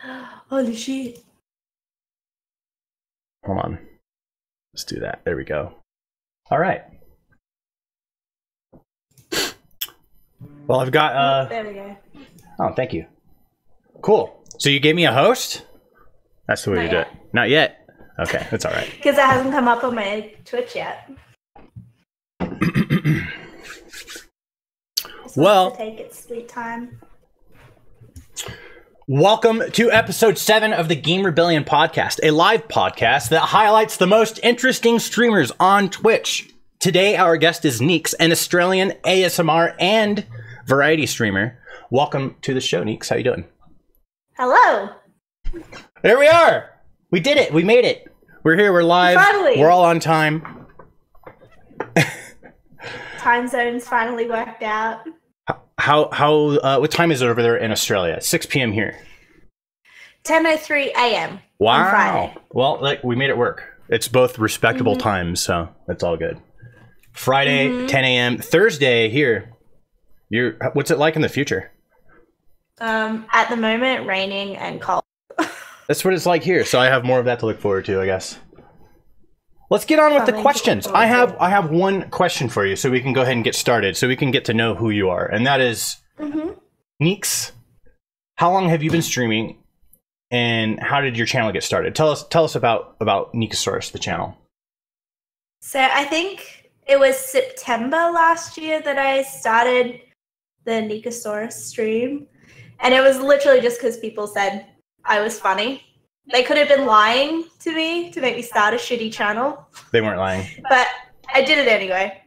Holy shit. Hold on. Let's do that. There we go. All right. Well, I've got... there we go. Oh, thank you. Cool. So you gave me a host? That's the way you do it. Not yet? Okay, that's all right. Because it hasn't come up on my Twitch yet. Well, to take its sweet time. Welcome to episode 7 of the Game Rebellion podcast, a live podcast that highlights the most interesting streamers on Twitch. Today, our guest is Neeks, an Australian ASMR and variety streamer. Welcome to the show, Neeks. How you doing? Hello. There we are. We did it. We made it. We're here. We're live. Finally. We're all on time. Time zones finally worked out. What time is it over there in Australia? 6 p.m. here. 10:03 a.m. Wow. on Friday. Well, we made it work. It's both respectable times, so that's all good. Friday, 10 a.m. Thursday here. What's it like in the future? At the moment, raining and cold. That's what it's like here, so I have more of that to look forward to, I guess. Let's get on with the questions. I have one question for you, so we can go ahead and get started, so we can get to know who you are, and that is, Neeks, how long have you been streaming, and how did your channel get started? Tell us about neekasuras, the channel. So I think it was September last year that I started the neekasuras stream, and it was literally just because people said I was funny. They could have been lying to me to make me start a shitty channel. They weren't lying. But I did it anyway.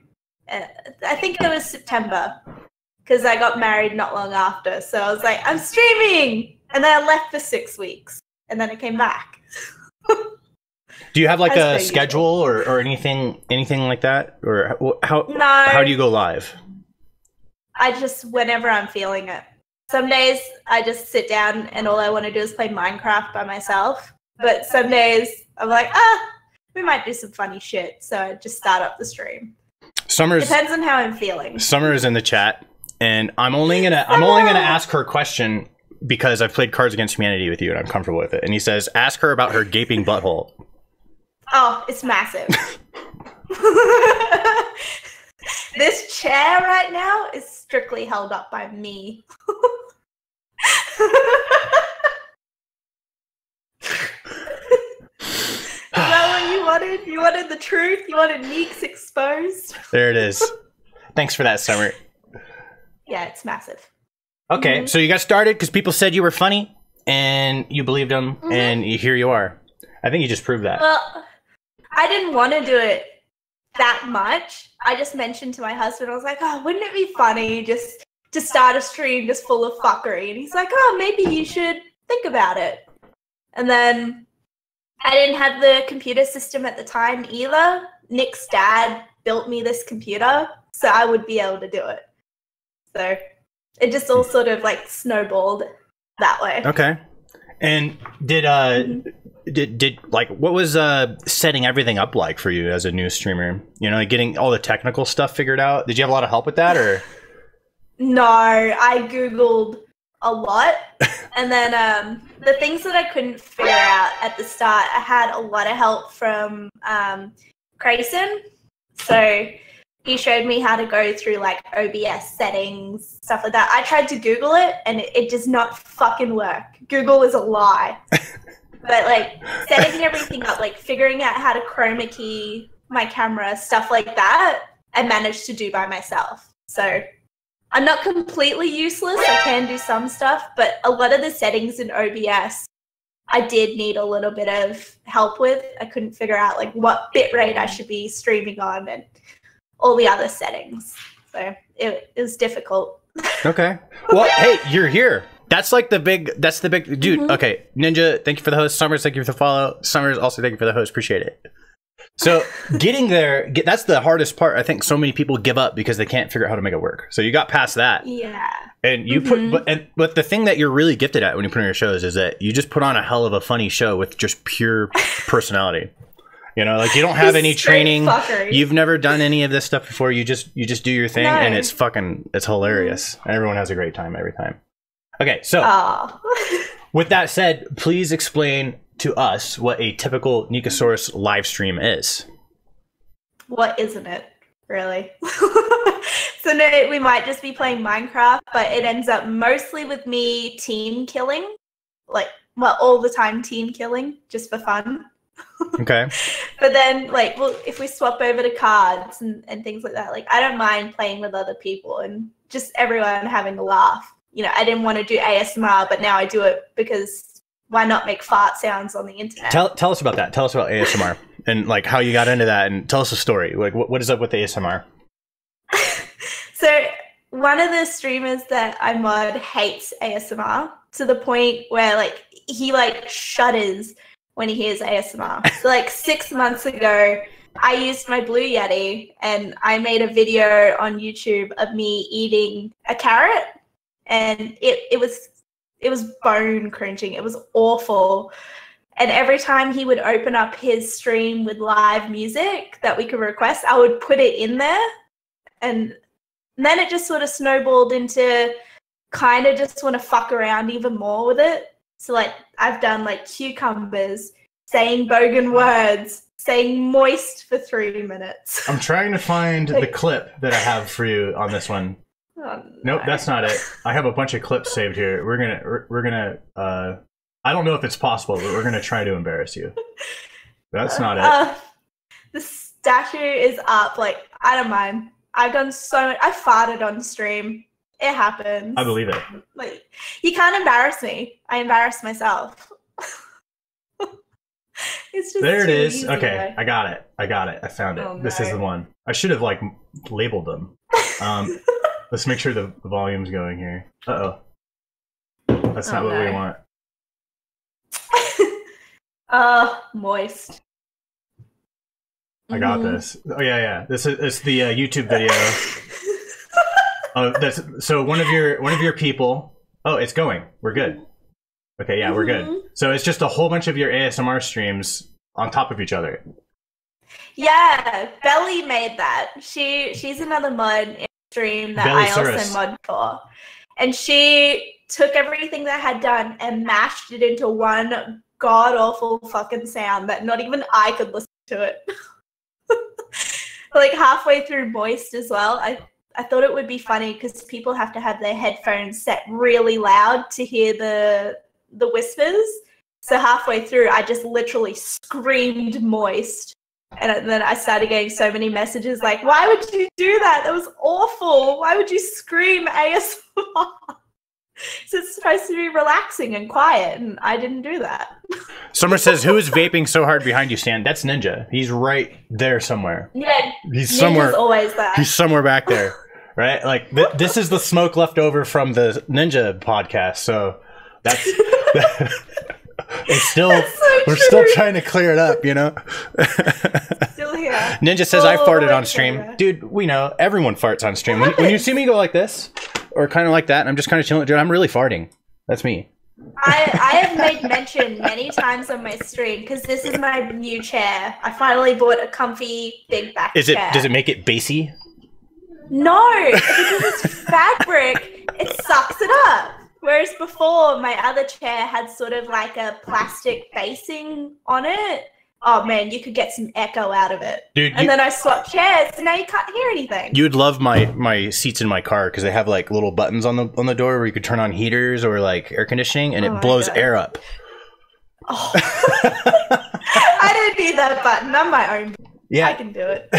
I think it was September because I got married not long after. So I was like, I'm streaming! And then I left for 6 weeks. And then I came back. Do you have like a schedule or anything like that? Or how do you go live? I just, whenever I'm feeling it. Some days I just sit down and all I want to do is play Minecraft by myself. But some days I'm like, we might do some funny shit. So I just start up the stream. Depends on how I'm feeling. Summer is in the chat, and I'm only gonna ask her a question because I've played Cards Against Humanity with you and I'm comfortable with it. And he says, ask her about her gaping butthole. Oh, it's massive. This chair right now is strictly held up by me. Is that what you wanted? You wanted the truth? You wanted Neeks exposed? There it is. Thanks for that, Summer. Yeah, it's massive. Okay, so you got started because people said you were funny, and you believed them, and here you are. I think you just proved that. Well, I didn't want to do it that much. I just mentioned to my husband, I was like, oh, wouldn't it be funny just to start a stream just full of fuckery? And he's like, oh, maybe you should think about it. And then I didn't have the computer system at the time either. Nick's dad built me this computer, so I would be able to do it. So it just all sort of like snowballed that way. Okay. And did like what was setting everything up like for you as a new streamer? You know, like getting all the technical stuff figured out. Did you have a lot of help with that, or? No, I Googled a lot. And then the things that I couldn't figure out at the start, I had a lot of help from Grayson. So he showed me how to go through like OBS settings, stuff like that. I tried to Google it and it does not fucking work. Google is a lie. But like setting everything up, like figuring out how to chroma key my camera, stuff like that, I managed to do by myself. So I'm not completely useless. I can do some stuff, but a lot of the settings in OBS, I did need a little bit of help with. I couldn't figure out like what bitrate I should be streaming on and all the other settings. So it was difficult. Okay. Well, hey, you're here. That's the big dude. Okay. Ninja, thank you for the host. Summers, thank you for the follow. Summers, also thank you for the host. Appreciate it. So getting there, that's the hardest part. I think so many people give up because they can't figure out how to make it work. So you got past that. Yeah. And you but the thing that you're really gifted at when you put on your shows is that you just put on a hell of a funny show with just pure personality. You know, like you don't have any training. You've never done any of this stuff before. You just do your thing, and it's hilarious. Everyone has a great time every time. Okay, so With that said, please explain to us what a typical neekasuras live stream is. What isn't it, really? So no, we might just be playing Minecraft, but it ends up mostly with me team killing. Like, well, all the time team killing, just for fun. Okay. But then, like, well, if we swap over to cards and things like that, like, I don't mind playing with other people and just everyone having a laugh. You know, I didn't want to do ASMR, but now I do it because why not make fart sounds on the internet? Tell us about that. Tell us about ASMR and, like, how you got into that, and tell us a story. Like, what is up with ASMR? So one of the streamers that I mod hates ASMR to the point where, like, he, like, shudders when he hears ASMR. So, like, 6 months ago, I used my Blue Yeti and I made a video on YouTube of me eating a carrot, and it was bone crunching. It was awful. And every time he would open up his stream with live music that we could request, I would put it in there. And then it just sort of snowballed into kind of just want to fuck around even more with it. So, like, I've done, like, cucumbers, saying Bogan words, saying moist for 3 minutes. I'm trying to find the clip that I have for you on this one. Oh, no. Nope, that's not it. I have a bunch of clips saved here. We're gonna I don't know if it's possible, but we're gonna try to embarrass you. That's not it. The statue is up. Like, I don't mind. I've done so much. I farted on stream. It happens. I believe it. Like, you can't embarrass me. I embarrass myself. It's just there it is. easy, okay, though. I got it. I found it. Oh, This is no. the one. I should have, like, labeled them. Let's make sure the volume's going here. Uh-oh. That's not what we want. Moist. I got this. Oh yeah. It's the YouTube video. That's so one of your people. Oh, it's going. We're good. Okay, yeah, we're good. So it's just a whole bunch of your ASMR streams on top of each other. Yeah, Belly made that. She's another mod in stream that I also mod for, and she took everything that I had done and mashed it into one god awful fucking sound that not even I could listen to it. Like, halfway through Moist as well, I thought it would be funny because people have to have their headphones set really loud to hear the whispers. So halfway through, I just literally screamed Moist. And then I started getting so many messages like, why would you do that? That was awful. Why would you scream ASMR? So it's supposed to be relaxing and quiet, and I didn't do that. Summer says, who is vaping so hard behind you, Stan? That's Ninja. He's right there somewhere. Yeah, he's somewhere. Ninja's always there. He's somewhere back there, right? Like, this is the smoke left over from the Ninja podcast, so that's... It's still, we're still trying to clear it up, you know? Still here. Ninja says, I farted on stream. Dude, we know. Everyone farts on stream. When you see me go like this, or kind of like that, and I'm just kind of chilling, dude, I'm really farting. That's me. I have made mention many times on my stream, because this is my new chair. I finally bought a comfy, big back chair. Does it make it bassy? No, because it's fabric, it sucks it up. Whereas before, my other chair had sort of like a plastic basing on it. Oh man, you could get some echo out of it. Dude, and then I swapped chairs, and now you can't hear anything. You'd love my seats in my car because they have like little buttons on the door where you could turn on heaters or like air conditioning, and it blows air up. Oh. I don't need that button. I'm my own. Yeah, I can do it.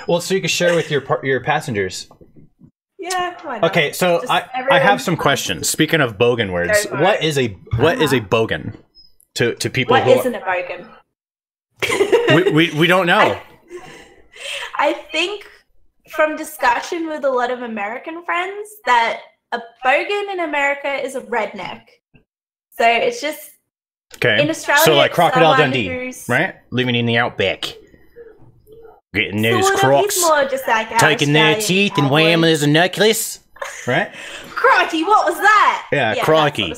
Well, so you can share with your passengers. Yeah, why not? Okay, so I have some questions. Speaking of Bogan words, what is a Bogan to people? What isn't a Bogan? we don't know. I think from discussion with a lot of American friends that a Bogan in America is a redneck. So it's just in Australia. So like Crocodile Dundee, right? Living in the outback. Getting those crocs, taking their teeth and wearing them as a necklace, right? Crikey, what was that? Yeah, crikey.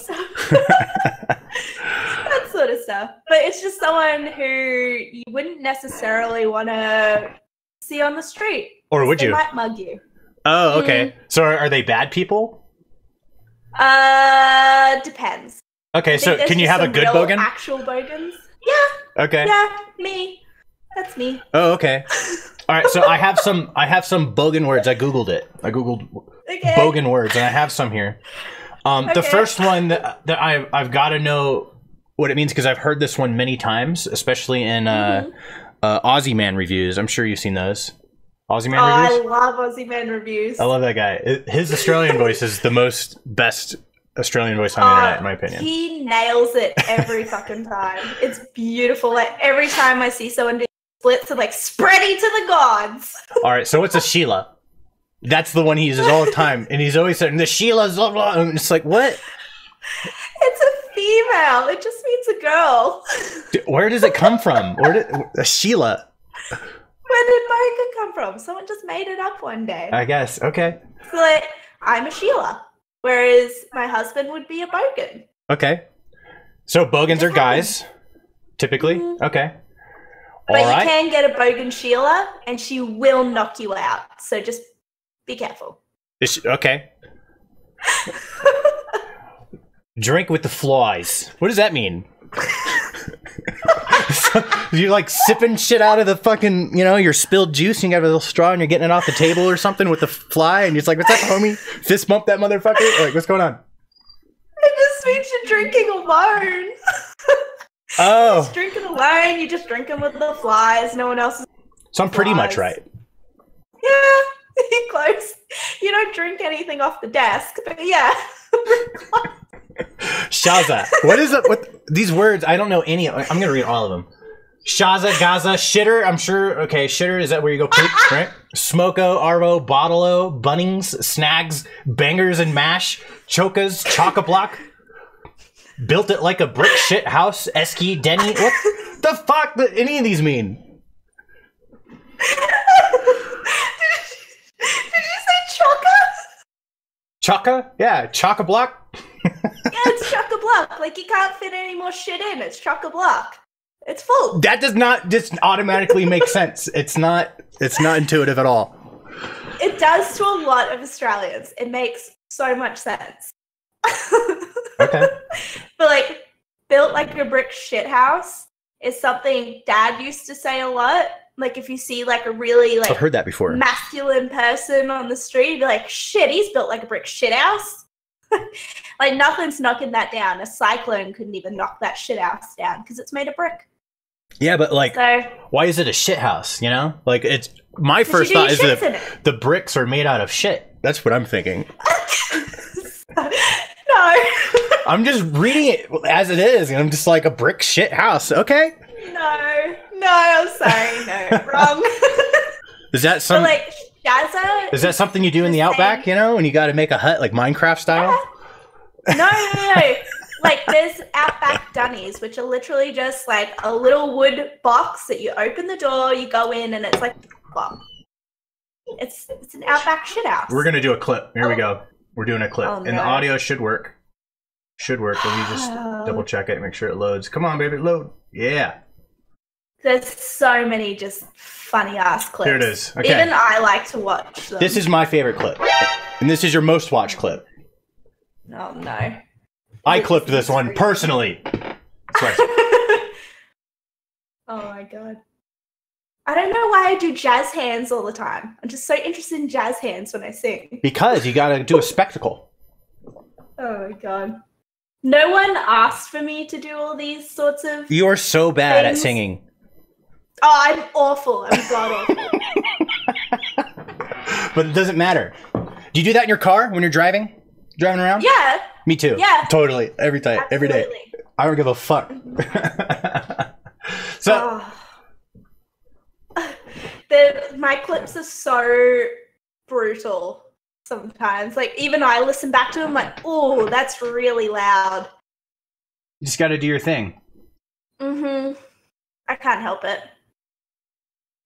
That sort of stuff. But it's just someone who you wouldn't necessarily want to see on the street. Or would you? They might mug you. Oh, okay. So are they bad people? Depends. Okay, so can you have a good bogan? Actual bogans? Yeah. Okay. Yeah, me. That's me. Oh, okay. All right, so I have some bogan words. I googled it. I googled bogan words, and I have some here. The first one that I've got to know what it means because I've heard this one many times, especially in Aussie Man reviews. I'm sure you've seen those. Aussie Man reviews? I love Aussie Man reviews. I love that guy. His Australian voice is the best Australian voice on the internet, in my opinion. He nails it every fucking time. It's beautiful. Like, every time I see someone do splits, I'm like, spreading to the gods. All right, so what's a Sheila? That's the one he uses all the time, and he's always saying, the Sheila's blah, blah. And it's like, what? It's a female. It just means a girl. Where does it come from? A Sheila? Where did bogan come from? Someone just made it up one day. I guess. Okay. So, like, I'm a Sheila, whereas my husband would be a bogan. Okay. So bogans are guys, typically. Okay. But you can get a bogan Sheila, and she will knock you out. So just be careful. Okay. Drink with the flies. What does that mean? You're like sipping shit out of the fucking, your spilled juice, and you got a little straw, and you're getting it off the table or something with the fly, and you're just like, what's up, homie? Fist bump that motherfucker? Like, what's going on? It just means you're drinking alone. Oh. Just drinking alone, you're just drinking with the flies, no one else is. So I'm pretty much right. Yeah, close. You don't drink anything off the desk, but yeah. Shaza. What is it? What these words? I don't know any. I'm gonna read all of them. Shaza, Gaza, shitter. I'm sure. Okay, shitter. Is that where you go poop? Right. Smoko, Arvo, Bottle-o, Bunnings, Snags, Bangers and Mash, Chokas, Chock-a-Block. Built it like a brick shit house. Esky, Denny. What the fuck do any of these mean? Did you say Chocka? Chocka? Yeah, Chock-a-Block. Yeah, it's chock-a-block. Like, you can't fit any more shit in. It's chock-a-block. It's full. That does not just automatically make sense. It's not intuitive at all. It does to a lot of Australians. It makes so much sense. Okay. But, like, built like a brick shit house is something Dad used to say a lot. Like, if you see, like, a really, like, I've heard that before. Masculine person on the street, you'd be like, shit, he's built like a brick shit house. Like, nothing's knocking that down. A cyclone couldn't even knock that shit house down because it's made of brick. Yeah, but like, why is it a shit house? Like, it's my first thought is that the bricks are made out of shit. That's what I'm thinking. No. I'm just reading it as it is, and I'm just like, a brick shit house. Okay. No, I'm sorry. No, wrong. Is that some? But, like, Shazza is that something you do in the outback? And you got to make a hut like Minecraft style. No. Like, there's outback dunnies, which are literally just like a little wood box that you open the door, you go in, and it's like, well, it's an outback shit house. We're gonna do a clip. Here we go. We're doing a clip, and the audio should work. Should work. Let me just double check it, make sure it loads. Come on, baby, load. Yeah. There's so many just funny ass clips. Here it is. Okay. Even I like to watch them. This is my favorite clip, and this is your most watched clip. Oh no. I clipped this one personally. Oh my god. I don't know why I do jazz hands all the time. I'm just so interested in jazz hands when I sing. Because you gotta do a spectacle. Oh my god. No one asked for me to do all these sorts of You're so bad things. at singing. Oh, I'm awful. I'm god awful. But it doesn't matter. Do you do that in your car when you're driving? Driving around? Yeah. Me too. Yeah. Totally. Every time. Every day. I don't give a fuck. So my clips are so brutal sometimes. Like, even I listen back to them like, oh, that's really loud. You just gotta do your thing. I can't help it.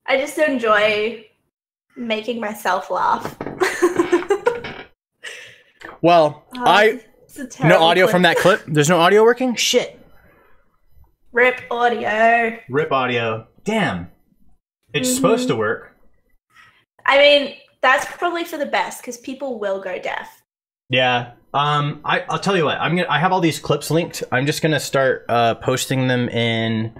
I just enjoy making myself laugh. Well, no audio clip. from that clip? There's no audio working? Shit. Rip audio. Rip audio. Damn. It's supposed to work. I mean, that's probably for the best because people will go deaf. Yeah. I'll tell you what. I have all these clips linked. I'm just gonna start posting them in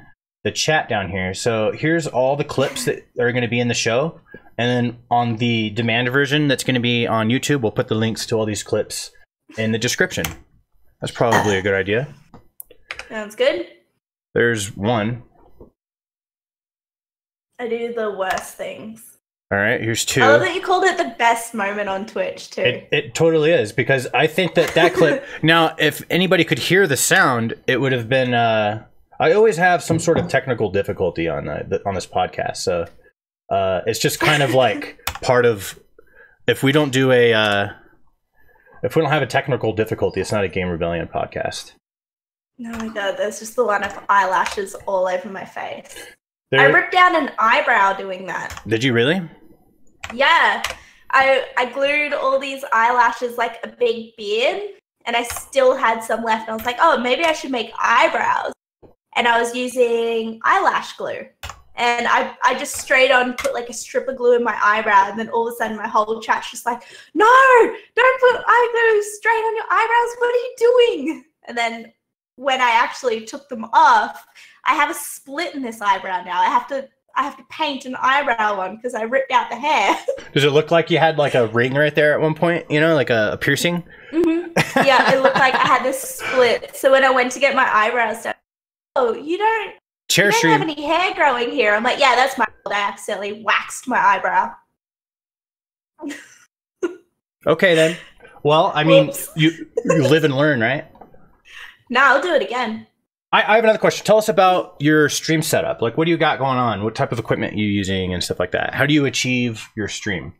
the chat down here. So here's all the clips that are going to be in the show, and then on the demand version that's going to be on YouTube, we'll put the links to all these clips in the description. That's probably a good idea. Sounds good. There's one. I do the worst things. All right, here's two. I love that you called it the best moment on Twitch too. It totally is, because I think that clip. Now, if anybody could hear the sound, it would have been. I always have some sort of technical difficulty on this podcast, so it's just kind of like part of. If we don't have a technical difficulty, it's not a Game Rebellion podcast. Oh my god, there's just the one of eyelashes all over my face. I ripped out an eyebrow doing that. Did you really? Yeah. I glued all these eyelashes like a big beard, and I still had some left. And I was like, oh, maybe I should make eyebrows. And I was using eyelash glue. And I just straight on put like a strip of glue in my eyebrow, and then all of a sudden my whole chat's just like, no, don't put eye glue straight on your eyebrows. What are you doing? And then when I actually took them off, I have a split in this eyebrow now. I have to paint an eyebrow on because I ripped out the hair. Does it look like you had like a ring right there at one point? You know, like a piercing? Mm-hmm. Yeah, it looked like I had this split. So when I went to get my eyebrows done, oh, you don't have any hair growing here. I'm like, yeah, that's my fault. I accidentally waxed my eyebrow. Okay, then. Well, I mean, you live and learn, right? No, I'll do it again. I have another question. Tell us about your stream setup. Like, what do you got going on? What type of equipment are you using and stuff like that? How do you achieve your stream?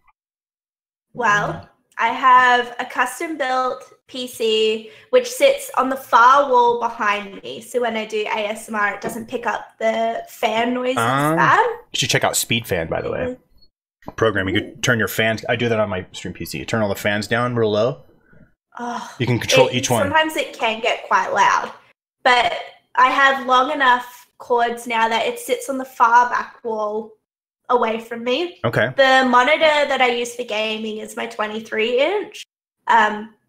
Well, I have a custom-built PC, which sits on the far wall behind me. So when I do ASMR, it doesn't pick up the fan noises bad. You should check out SpeedFan, by the way. Program. You could turn your fans. I do that on my stream PC. You turn all the fans down real low. Oh, you can control each one. Sometimes it can get quite loud. But I have long enough cords now that it sits on the far back wall away from me. Okay. The monitor that I use for gaming is my 23-inch.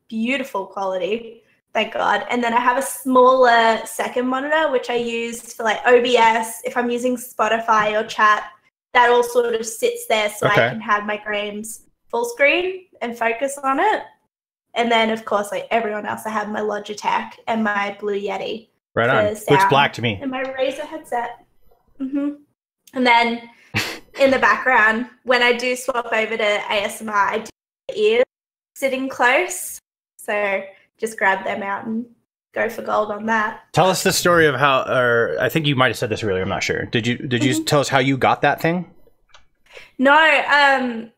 Beautiful quality, thank God. And then I have a smaller second monitor, which I use for like OBS. If I'm using Spotify or chat, that all sort of sits there so I can have my games full screen and focus on it. And then, of course, like everyone else, I have my Logitech and my Blue Yeti. Right on. Looks black to me. And my Razer headset. And then in the background, when I do swap over to ASMR, I do the ears sitting close. So just grab them out and go for gold on that. Tell us the story of how, or I think you might have said this earlier, I'm not sure. Did you tell us how you got that thing? No,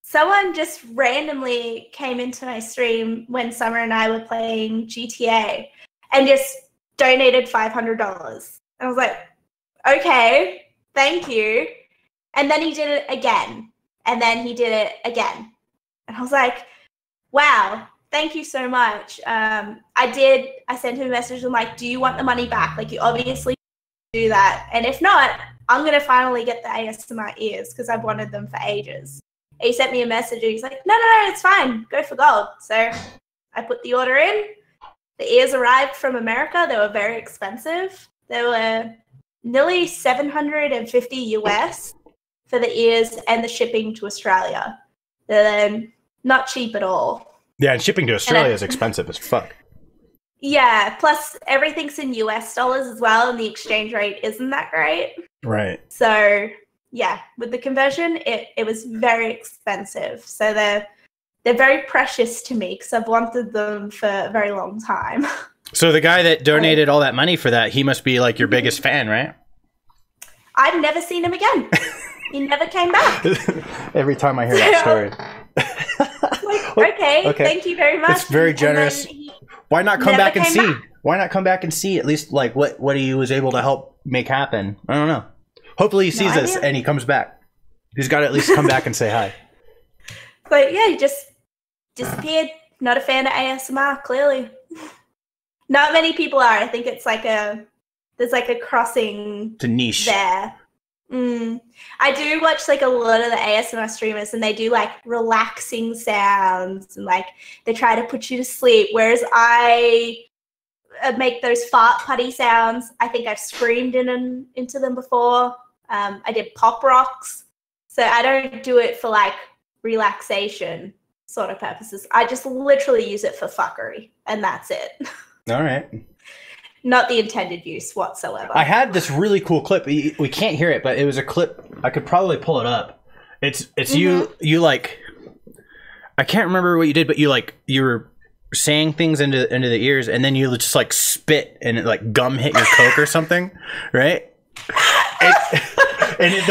someone just randomly came into my stream when Summer and I were playing GTA and just donated $500. And I was like, okay, thank you. And then he did it again. And then he did it again. And I was like, wow, thank you so much. I sent him a message. I'm like, do you want the money back? Like, you obviously do that. And if not, I'm going to finally get the ASMR ears because I've wanted them for ages. And he sent me a message and he's like, no, it's fine. Go for gold. So I put the order in. The ears arrived from America. They were very expensive. They were nearly $750 US for the ears and the shipping to Australia. They're not cheap at all. Yeah, and shipping to Australia is expensive as fuck. Yeah, plus everything's in US dollars as well, and the exchange rate isn't that great. Right. So, yeah, with the conversion, it was very expensive. So they're very precious to me because I've wanted them for a very long time. So the guy that donated all that money for that, he must be like your biggest fan, right? I've never seen him again. He never came back. Every time I hear that story. Like, okay, thank you very much. It's very generous. Why not come back and see? Why not come back and see at least like what he was able to help make happen? I don't know. Hopefully he sees this and he comes back. He's got to at least come back and say hi. But yeah, he just disappeared. Not a fan of ASMR, clearly. Not many people are. I think it's like there's like a crossing to niche there. I do watch like a lot of the ASMR streamers, and they do like relaxing sounds, and like they try to put you to sleep, whereas I make those fart putty sounds. I think I've screamed into them before. I did pop rocks. So I don't do it for like relaxation sort of purposes. I just literally use it for fuckery, and that's it. All right. Not the intended use whatsoever. I had this really cool clip. We can't hear it, but it was a clip. I could probably pull it up. It's you like, I can't remember what you did, but you were saying things into the ears, and then you just like spit and it like gum hit your Coke or something, right? And it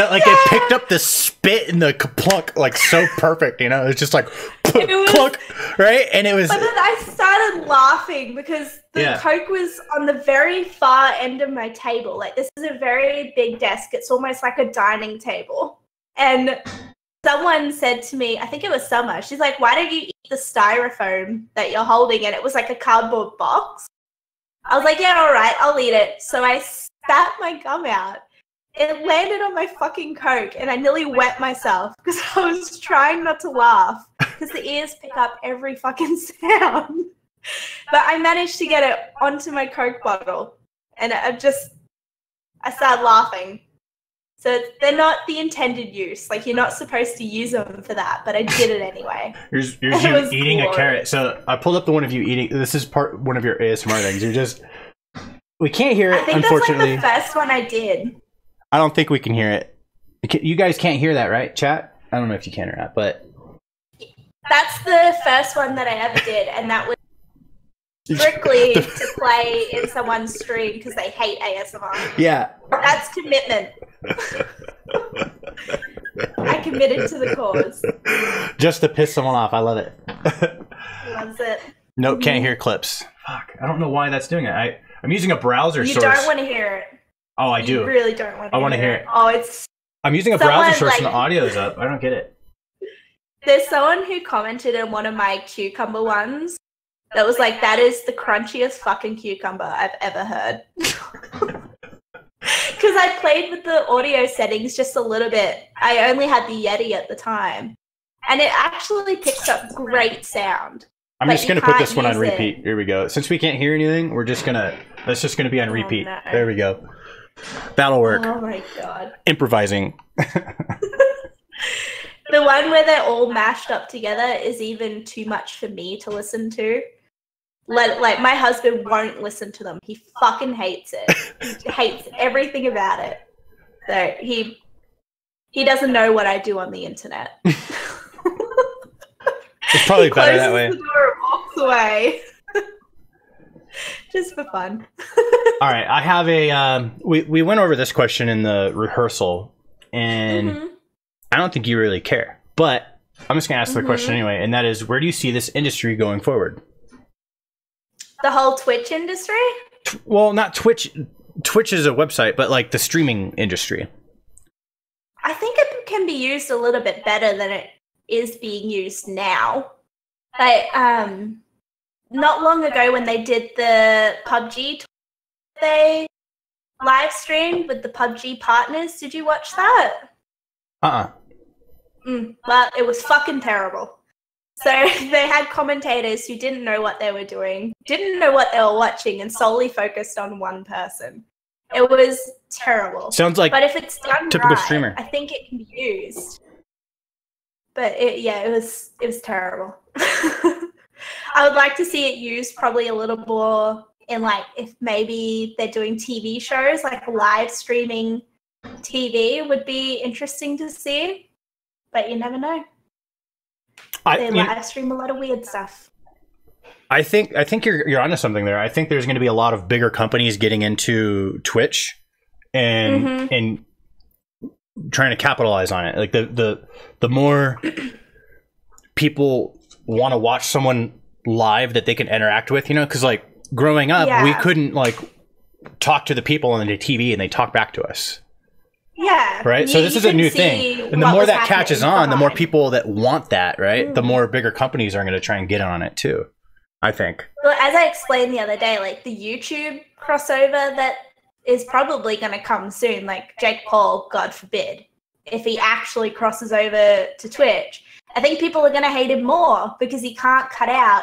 picked up the spit and the kaplunk like so perfect, you know? It was just like clunk, right? And it was. But then I started laughing because the Coke was on the very far end of my table. Like, this is a very big desk. It's almost like a dining table. And someone said to me, I think it was Summer, she's like, why don't you eat the styrofoam that you're holding? And it was like a cardboard box. I was like, yeah, all right, I'll eat it. So I spat my gum out. It landed on my fucking Coke, and I nearly wet myself because I was trying not to laugh because the ears pick up every fucking sound. But I managed to get it onto my Coke bottle, and I started laughing. So they're not the intended use. Like, you're not supposed to use them for that, but I did it anyway. Here's you eating a carrot. So I pulled up the one of you eating. This is one of your ASMR things. You're just. We can't hear it, unfortunately. That's like the first one I did. I don't think we can hear it. You guys can't hear that, right, chat? I don't know if you can or not, but... That's the first one that I ever did, and that was strictly to play in someone's stream because they hate ASMR. Yeah. That's commitment. I committed to the cause. Just to piss someone off. I love it. Loves it. Nope, can't hear clips. Fuck, I don't know why that's doing it. I'm using a browser source. You don't want to hear it. Oh, I do. You really don't want to I want to hear it. Oh, it's... I'm using a browser source and the audio's up. I don't get it. There's someone who commented in one of my cucumber ones that was like, that is the crunchiest fucking cucumber I've ever heard. Because I played with the audio settings just a little bit. I only had the Yeti at the time. And it actually picks up great sound. I'm just going to put this one on repeat. Here we go. Since we can't hear anything, that's just going to be on repeat. No. There we go. That'll work. Oh my god. Improvising. The one where they're all mashed up together is even too much for me to listen to. Like my husband won't listen to them. He fucking hates it. He hates everything about it. So he doesn't know what I do on the internet. It's probably better that way. The door and walks away. Just for fun. All right, I have a. We went over this question in the rehearsal, and I don't think you really care, but I'm just gonna ask the question anyway, and that is, where do you see this industry going forward? The whole Twitch industry? Well, not Twitch. Twitch is a website, but like the streaming industry. I think it can be used a little bit better than it is being used now. Like, not long ago when they did the PUBG, they live streamed with the PUBG partners. Did you watch that? Well, it was fucking terrible. So they had commentators who didn't know what they were doing, didn't know what they were watching, and solely focused on one person. It was terrible. Sounds like but if it's done typical right, streamer. I think it can be used. But it was terrible. I would like to see it used probably a little more in, like, if maybe they're doing TV shows, like live streaming TV would be interesting to see. But you never know. They live stream a lot of weird stuff. I think you're onto something there. I think there's going to be a lot of bigger companies getting into Twitch and trying to capitalize on it. Like the more people want to watch someone live that they can interact with, you know, because like growing up, we couldn't like talk to the people on the TV and they talk back to us. Yeah. Right. So this is a new thing. And the more that catches on, the more people that want that, right? The more bigger companies are going to try and get on it too, I think. Well, as I explained the other day, like the YouTube crossover that is probably going to come soon. Like Jake Paul, God forbid, if he actually crosses over to Twitch, I think people are going to hate him more because he can't cut out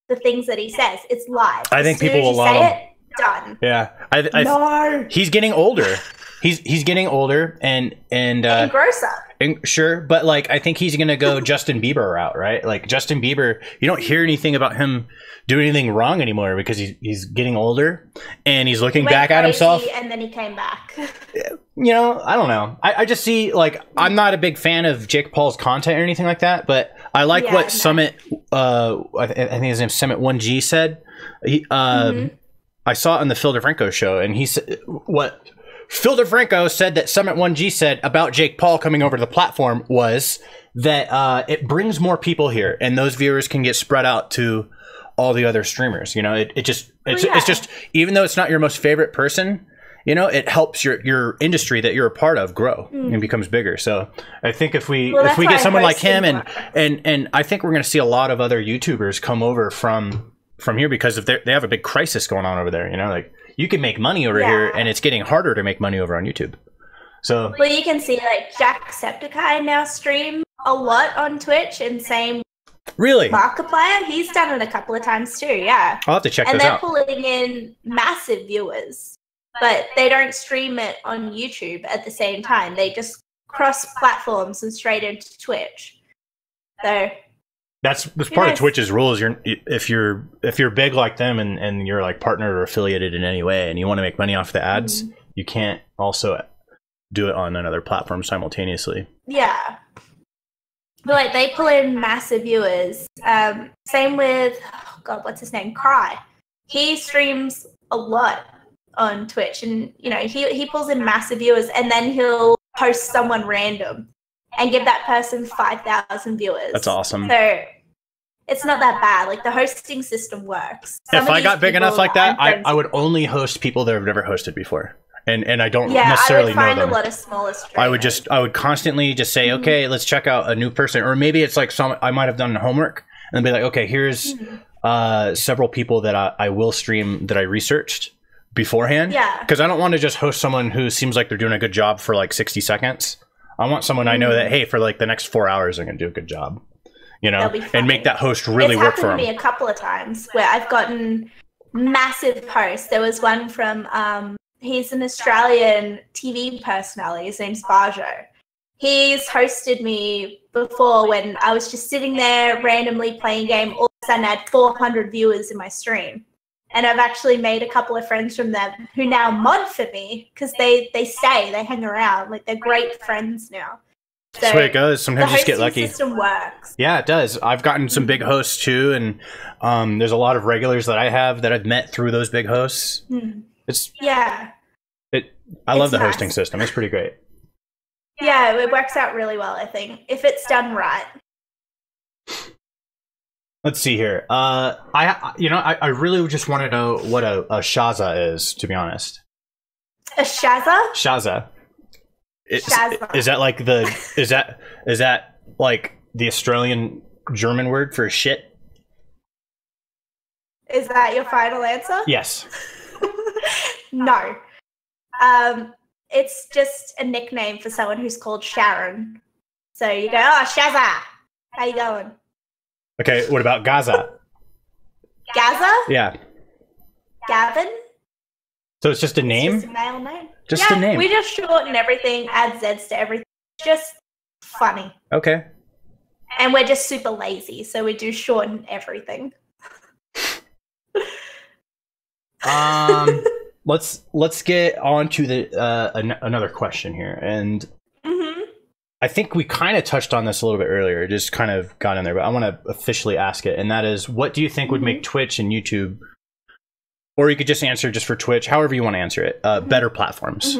the things that he says. It's live. I think people will love him. Done. Yeah. No. He's getting older. He's getting older and grosser. Sure, but like I think he's gonna go Justin Bieber route, right? Like Justin Bieber, you don't hear anything about him doing anything wrong anymore because he's getting older and he's looking back at himself. And then he came back. You know, I don't know. I just see, like, I'm not a big fan of Jake Paul's content or anything like that, but I like what Summit, I think his name's Summit 1G said. I saw it on the Phil DeFranco show, and he said what Phil DeFranco said that Summit 1G said about Jake Paul coming over to the platform was that it brings more people here, and those viewers can get spread out to all the other streamers. You know, it's just even though it's not your most favorite person, you know, it helps your industry that you're a part of grow and becomes bigger. So I think if we get someone like him and I think we're going to see a lot of other YouTubers come over from here because if they have a big crisis going on over there, you know, like you can make money over here and it's getting harder to make money over on YouTube. So well, you can see like Jacksepticeye now stream a lot on Twitch, and same really Markiplier, he's done it a couple of times too. Yeah, I'll have to check and this out. And they're pulling in massive viewers, but they don't stream it on YouTube at the same time. They just cross platforms and straight into Twitch. So that's part of Twitch's rules. If you're big like them and you're like partnered or affiliated in any way and you want to make money off the ads, you can't also do it on another platform simultaneously. Yeah. But like they pull in massive viewers. Same with what's his name? Cry. He streams a lot on Twitch, and you know, he pulls in massive viewers, and then he'll post someone random and give that person 5,000 viewers. That's awesome. So it's not that bad. Like the hosting system works. If I got big enough like that, I would only host people that have never hosted before. And I don't necessarily know them. I would find a lot of smaller streamers. I would constantly just say, okay, let's check out a new person. Or maybe it's like I might have done homework and be like, okay, here's several people that I will stream that I researched beforehand. Yeah. Because I don't want to just host someone who seems like they're doing a good job for like 60 seconds. I want someone I know that, hey, for like the next 4 hours, they're going to do a good job. You know, and make that host really work for them. It's happened to me a couple of times where I've gotten massive posts. There was one from... he's an Australian TV personality. His name's Barjo. He's hosted me before when I was just sitting there randomly playing a game. All of a sudden, I had 400 viewers in my stream. And I've actually made a couple of friends from them who now mod for me because they stay, they hang around. Like, they're great friends now. So that's the way it goes. Sometimes you just get lucky. The system works. Yeah, it does. I've gotten some big hosts too. And there's a lot of regulars that I have that I've met through those big hosts. I love the hosting system. It's pretty great. Yeah, it works out really well, I think, if it's done right. Let's see here. I really just want to know what a Shaza is, to be honest. A Shaza? Shaza. Shaza. Is that like is that like the Australian German word for shit? Is that your final answer? Yes. No. It's just a nickname for someone who's called Sharon. So you go, oh, Shaza, how you going? Okay, what about Gaza? Gaza? Yeah. Gavin? So it's just a name? It's just a male name. Just a name. We just shorten everything, add Zs to everything. Just funny. Okay. And we're just super lazy, so we do shorten everything. Let's get on to the another question here, and I think we kind of touched on this a little bit earlier, just kind of got in there, but I want to officially ask it, and that is, what do you think would make Twitch and YouTube, or you could just answer just for Twitch, however you want to answer it, better platforms?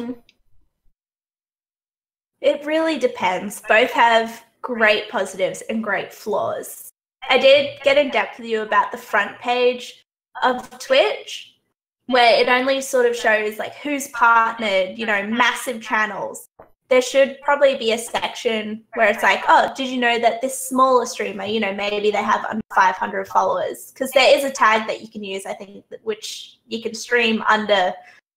It really depends. Both have great positives and great flaws. I did get in depth with you about the front page of Twitch, where it only sort of shows like who's partnered, you know, massive channels. There should probably be a section where it's like, oh, did you know that this smaller streamer, you know, maybe they have under 500 followers? Because there is a tag that you can use, I think, which you can stream under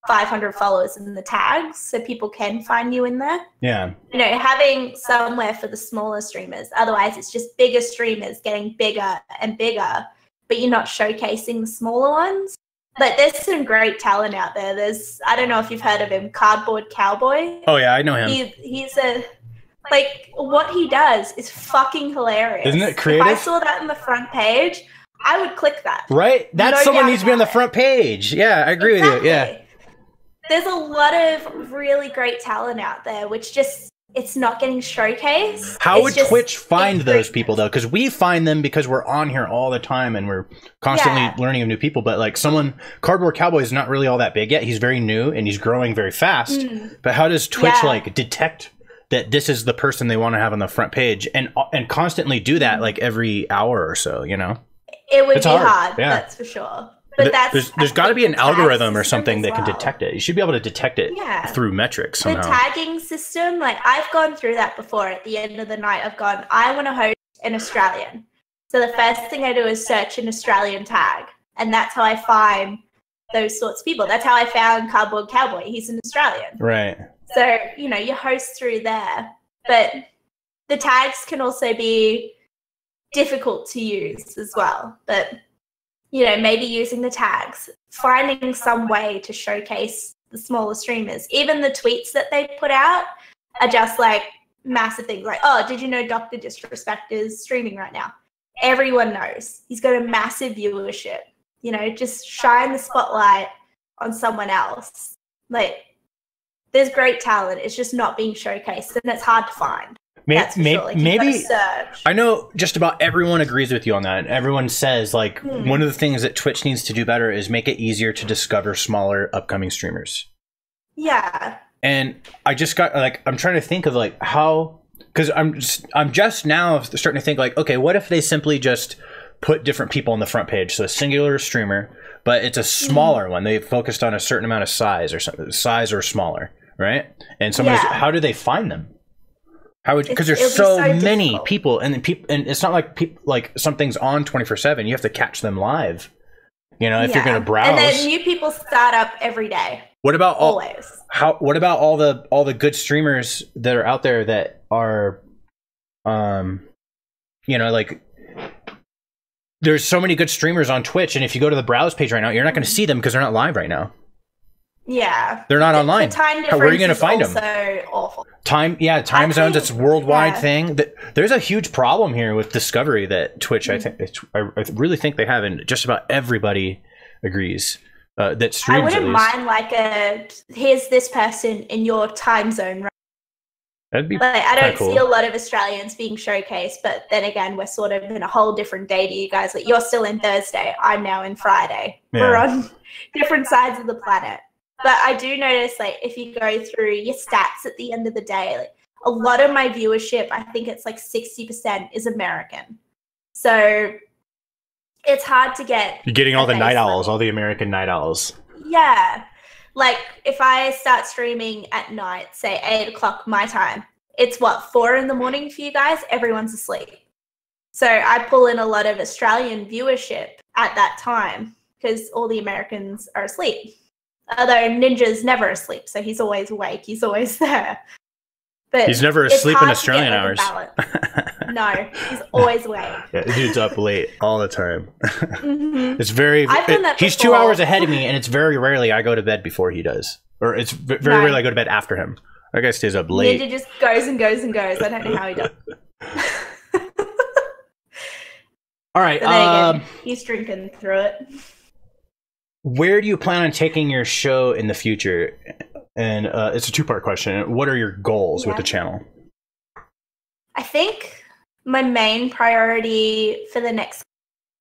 500 followers in the tags so people can find you in there. Yeah. You know, having somewhere for the smaller streamers. Otherwise, it's just bigger streamers getting bigger and bigger, but you're not showcasing the smaller ones. But there's some great talent out there. There's, I don't know if you've heard of him, Cardboard Cowboy. Oh, yeah, I know him. He's a, like, what he does is fucking hilarious. Isn't it creative? If I saw that on the front page, I would click that. Right? That's someone needs to be on the front page. Yeah, I agree with you. Yeah. There's a lot of really great talent out there, which just, it's not getting showcased. How would Twitch find those people, though? Because we find them because we're on here all the time and we're constantly learning of new people. But like Cardboard Cowboy is not really all that big yet. He's very new and he's growing very fast. But how does Twitch like detect that this is the person they want to have on the front page and constantly do that like every hour or so, you know? It would be hard, that's for sure. But there's got to be an algorithm or something that can detect it. You should be able to detect it through metrics somehow. The tagging system, like I've gone through that before. At the end of the night, I've gone, I want to host an Australian. So the first thing I do is search an Australian tag. And that's how I find those sorts of people. That's how I found Cardboard Cowboy. He's an Australian. Right. So, you know, you host through there. But the tags can also be difficult to use as well. But you know, maybe using the tags, finding some way to showcase the smaller streamers. Even the tweets that they put out are just like massive things like, oh, did you know Dr. Disrespect is streaming right now? Everyone knows. He's got a massive viewership. You know, just shine the spotlight on someone else. Like, there's great talent. It's just not being showcased, and it's hard to find. Maybe I know just about everyone agrees with you on that. Everyone says like one of the things that Twitch needs to do better is make it easier to discover smaller upcoming streamers. Yeah. And I just got like I'm trying to think of like how because I'm just now starting to think like okay, what if they simply just put different people on the front page, so a singular streamer, but it's a smaller one. They focused on a certain amount of size or something, size or smaller, right? And how do they find them? Because there's so many people, and it's not like like something's on 24/7. You have to catch them live. You know, if you're going to browse. And then new people start up every day. What about always? What about all the good streamers that are out there that are, you know, like there's so many good streamers on Twitch, and if you go to the browse page right now, you're not going to see them because they're not live right now. Yeah, they're not online. The time difference where are you going to find them? So awful. Time zones. It's a worldwide thing. There's a huge problem here with discovery that Twitch. I really think they have, and just about everybody agrees that streams. I wouldn't mind like here's this person in your time zone. Right? That'd be like, I don't cool. see a lot of Australians being showcased, but then again, we're sort of in a whole different day to you guys. Like you're still in Thursday. I'm now in Friday. Yeah. We're on different sides of the planet. But I do notice, like, if you go through your stats at the end of the day, like, a lot of my viewership, I think it's like 60% is American. So it's hard to get. You're getting all the night owls, all the American night owls. Yeah. Like, if I start streaming at night, say 8 o'clock my time, it's what, 4 in the morning for you guys? Everyone's asleep. So I pull in a lot of Australian viewership at that time because all the Americans are asleep. Although Ninja's never asleep, so he's always awake. He's always there. But he's never asleep in Australian hours. No, he's always awake. Yeah, the dude's up late all the time. It's he's 2 hours ahead of me, and it's very rarely I go to bed before he does. Or it's very rarely I go to bed after him. That guy stays up late. Ninja just goes and goes and goes. I don't know how he does. All right. Again, he's drinking through it. Where do you plan on taking your show in the future? And it's a two-part question. What are your goals with the channel? I think my main priority for the next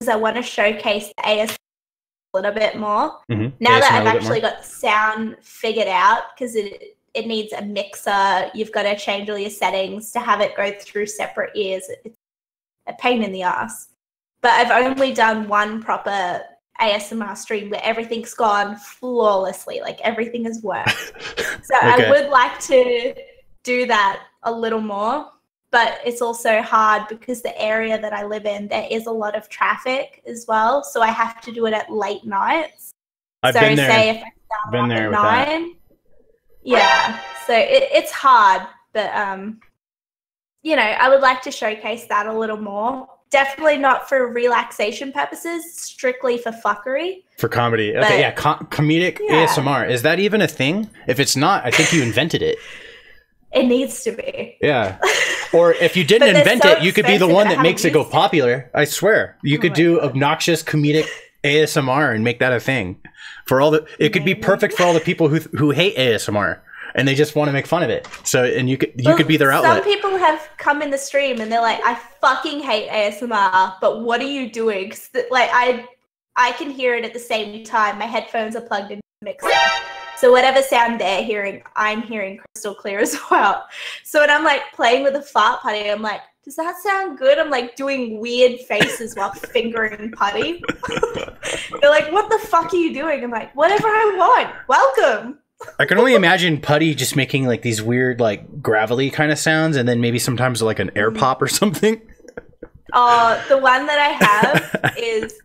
is I want to showcase the AS a little bit more. Now that I've actually got the sound figured out, because it needs a mixer. You've got to change all your settings to have it go through separate ears. It's a pain in the ass. But I've only done one proper ASMR stream where everything's gone flawlessly, like everything has worked. So I would like to do that a little more, but it's also hard because the area that I live in, there is a lot of traffic as well. So I have to do it at late nights. I've been there. Say if I Been there with 9. Yeah, so it's hard, but you know, I would like to showcase that a little more. Definitely not for relaxation purposes, strictly for fuckery. For comedy. Okay, yeah, comedic ASMR. Is that even a thing? If it's not, I think you invented it. It needs to be. Yeah. Or if you didn't invent it, you could be the one that makes it go popular. I swear. You could do obnoxious comedic ASMR and make that a thing. For all the it could be perfect for all the people who hate ASMR and they just want to make fun of it. So and you could be their outlet. Some people have come in the stream and they're like, I fucking hate ASMR, but what are you doing? 'Cause like I can hear it at the same time. My headphones are plugged into the mixer. So whatever sound they're hearing, I'm hearing crystal clear as well. So when I'm like playing with a fart putty, I'm like, does that sound good? I'm like doing weird faces while fingering putty. They're like, what the fuck are you doing? I'm like, whatever I want. Welcome. I can only imagine Putty just making like these weird like gravelly kind of sounds and then maybe sometimes like an air pop or something. The one that I have is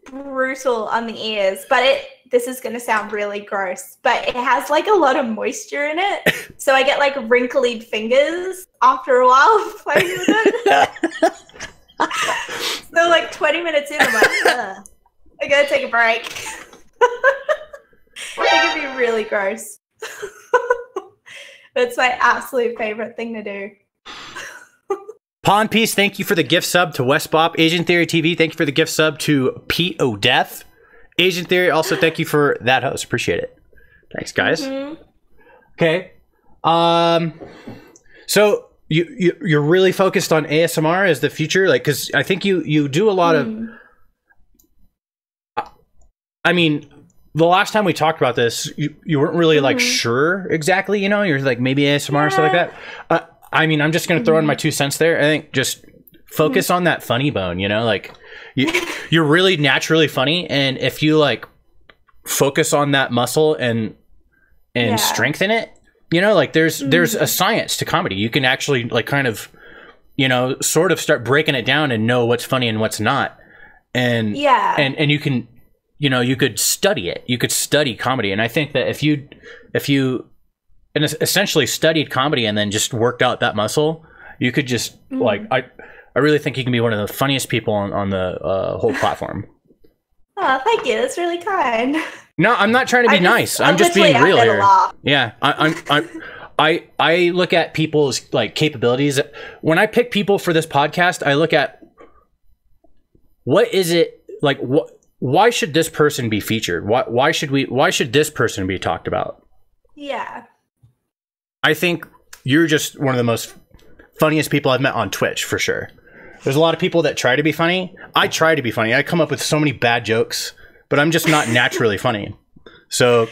brutal on the ears, but this is going to sound really gross, but it has like a lot of moisture in it. So I get like wrinkly fingers after a while of playing with it. So like 20 minutes in, I'm like, ugh, I gotta take a break. It can be really gross. It's my absolute favorite thing to do. Pawn Piece, thank you for the gift sub to West Bop. Agent Theory TV, thank you for the gift sub to Pete O'Death. Agent Theory, also thank you for that host. Appreciate it. Thanks, guys. Okay. So you're really focused on ASMR as the future, like, because I think you do a lot of. I mean, the last time we talked about this, you weren't really like sure exactly. You know, you're like maybe ASMR or stuff like that. I mean, I'm just gonna throw in my 2 cents there. I think just focus on that funny bone. You know, like. You're really naturally funny, and if you like focus on that muscle and strengthen it, you know, like there's a science to comedy. You can actually like kind of, you know, sort of start breaking it down and know what's funny and what's not. And and you can, you know, you could study it. You could study comedy, and I think that if you essentially studied comedy and then just worked out that muscle, you could just like I really think you can be one of the funniest people on the whole platform. Oh, thank you. That's really kind. No, I'm not trying to be nice. I'm just being real here. Yeah, I look at people's like capabilities. When I pick people for this podcast, I look at what is it like. Why should this person be featured? Why should this person be talked about? Yeah. I think you're just one of the most funniest people I've met on Twitch for sure. There's a lot of people that try to be funny. I try to be funny. I come up with so many bad jokes, but I'm just not naturally funny. So,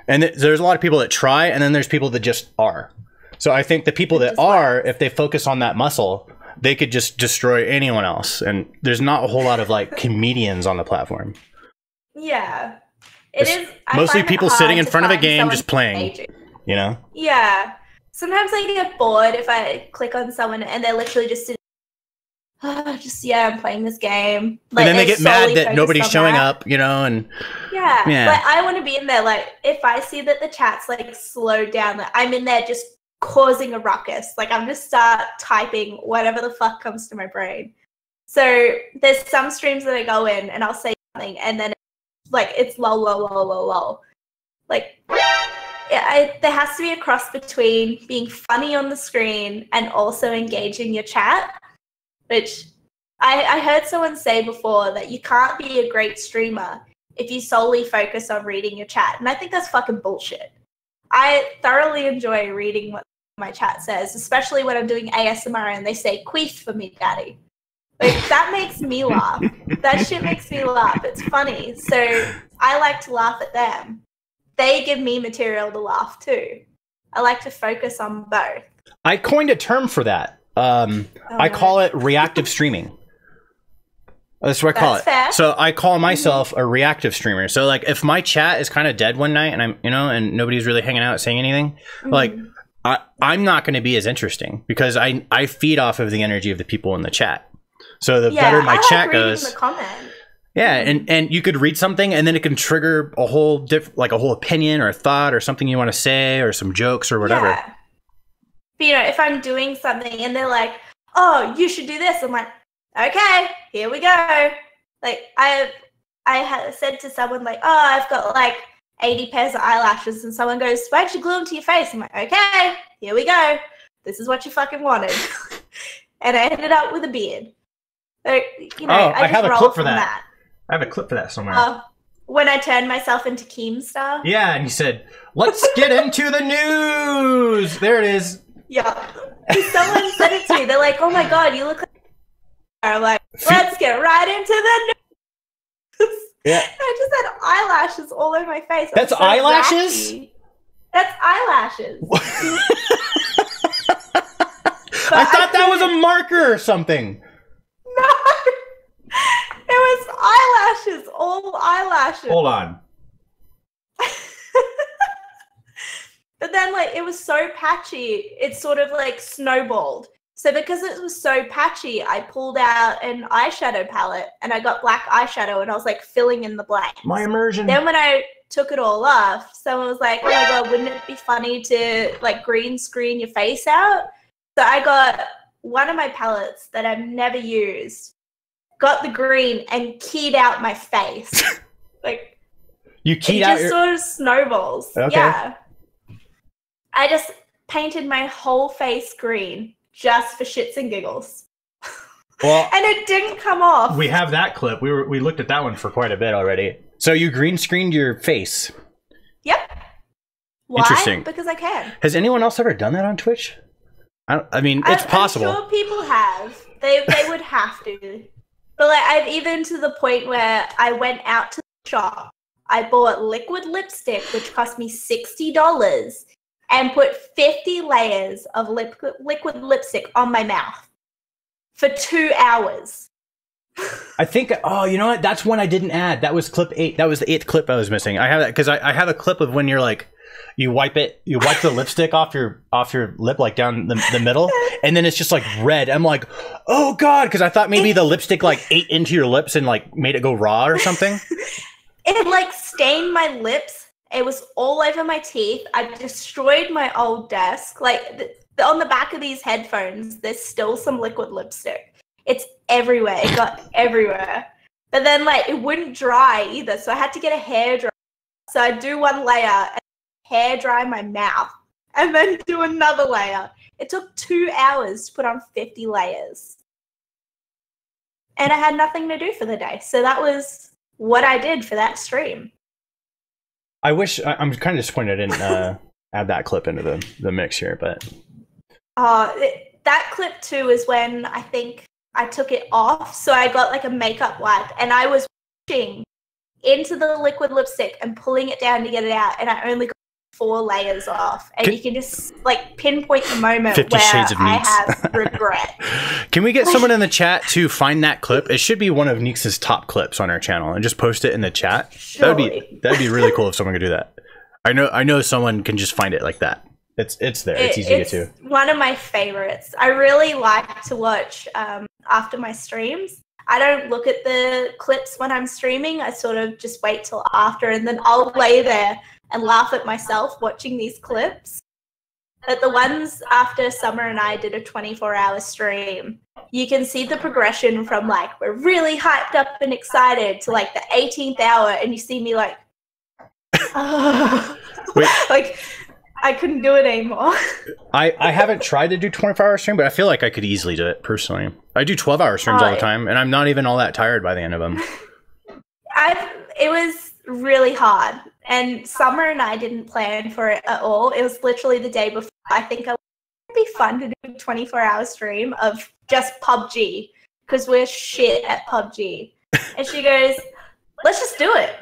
and there's a lot of people that try, and then there's people that just are. So I think the people that are, if they focus on that muscle, they could just destroy anyone else. And there's not a whole lot of like comedians on the platform. Yeah. It is. Mostly people sitting in front of a game just playing, you know? Yeah. Sometimes I get bored if I click on someone and they're literally just sitting, I'm playing this game. Like, and then they get mad that nobody's showing up, you know, and yeah. Like I want to be in there. Like if I see that the chat's like slowed down, like I'm in there just causing a ruckus. Like I'm just start typing whatever the fuck comes to my brain. So there's some streams that I go in and I'll say something and then it's lol. Like there has to be a cross between being funny on the screen and also engaging your chat. Which I heard someone say before that you can't be a great streamer if you solely focus on reading your chat. And I think that's fucking bullshit. I thoroughly enjoy reading what my chat says, especially when I'm doing ASMR and they say, "Queef for me, daddy." Like, that makes me laugh. That shit makes me laugh. It's funny. So I like to laugh at them. They give me material to laugh too. I like to focus on both. I coined a term for that. I call it reactive streaming. That's what I call it. Fair. So I call myself a reactive streamer. So like if my chat is kind of dead one night and I'm, you know, and nobody's really hanging out saying anything, like I'm not going to be as interesting because I feed off of the energy of the people in the chat. So the better my chat goes. The comment. Yeah, and you could read something, and then it can trigger a whole like a whole opinion or a thought or something you want to say or some jokes or whatever. Yeah. But, you know, if I'm doing something and they're like, "Oh, you should do this," I'm like, "Okay, here we go." Like I had said to someone like, "Oh, I've got like 80 pairs of eyelashes," and someone goes, "Why don't you glue them to your face?" I'm like, "Okay, here we go. This is what you fucking wanted." And I ended up with a beard. So, you know, I have a clip for that. I have a clip for that somewhere. When I turned myself into Keemstar. Yeah, and you said, "Let's get into the news." There it is. Yeah. Someone said it to me. They're like, "Oh my god, you look like..." I'm like, "Let's get right into the news." Yeah. I just had eyelashes all over my face. That's so eyelashes? Wacky. That's eyelashes. I thought that was a marker or something. No. It was eyelashes. All eyelashes. Hold on. But then, like, it was so patchy, it sort of, like, snowballed. So because it was so patchy, I pulled out an eyeshadow palette and I got black eyeshadow and I was, like, filling in the blanks. My immersion. Then when I took it all off, someone was like, "Oh my god, wouldn't it be funny to, like, green screen your face out?" So I got one of my palettes that I've never used, got the green and keyed out my face. Like, you keyed out your... sort of snowballs. Okay. Yeah. I just painted my whole face green just for shits and giggles. Well, and it didn't come off. We have that clip. We looked at that one for quite a bit already. So you green screened your face. Yep. Why? Interesting. Because I can. Has anyone else ever done that on Twitch? I mean, it's possible. I'm sure people have. They would have to. But like, I've even to the point where I went out to the shop. I bought liquid lipstick, which cost me $60, and put 50 layers of liquid lipstick on my mouth for 2 hours. I think, oh, you know what? That's one I didn't add. That was clip 8. That was the 8th clip I was missing. I have that because I have a clip of when you're like, you wipe the lipstick off your lip, like down the middle, and then it's just like red. I'm like, oh god, because I thought maybe the lipstick like ate into your lips and like made it go raw or something. It like stained my lips. It was all over my teeth. I destroyed my old desk. Like on the back of these headphones, there's still some liquid lipstick. It's everywhere. It got everywhere. But then like it wouldn't dry either, so I had to get a hairdryer. So I'd do one layer and hair dry my mouth and then do another layer. It took 2 hours to put on 50 layers. And I had nothing to do for the day. So that was what I did for that stream. I wish, I'm kind of disappointed I didn't add that clip into the mix here, but. That clip too is when I think I took it off. So I got like a makeup wipe and I was pushing into the liquid lipstick and pulling it down to get it out. And I only got 4 layers off. And you can just like pinpoint the moment 50 where Shades of I Neeks. have regret. Can we get someone in the chat to find that clip? It should be one of Neeks' top clips on our channel and just post it in the chat. Surely. That'd be really cool if someone could do that. I know someone can just find it like that. It's there. It's easy to get to. One of my favorites. I really like to watch after my streams. I don't look at the clips when I'm streaming. I sort of just wait till after, and then I'll lay there and laugh at myself watching these clips. But the ones after Summer and I did a 24-hour stream, you can see the progression from like we're really hyped up and excited to like the 18th hour, and you see me like, like I couldn't do it anymore. I haven't tried to do 24-hour stream, but I feel like I could easily do it personally. I do 12-hour streams all the time, and I'm not even all that tired by the end of them. It was really hard, and Summer and I didn't plan for it at all. It was literally the day before. I think it would be fun to do a 24-hour stream of just PUBG, because we're shit at PUBG. And she goes, let's just do it.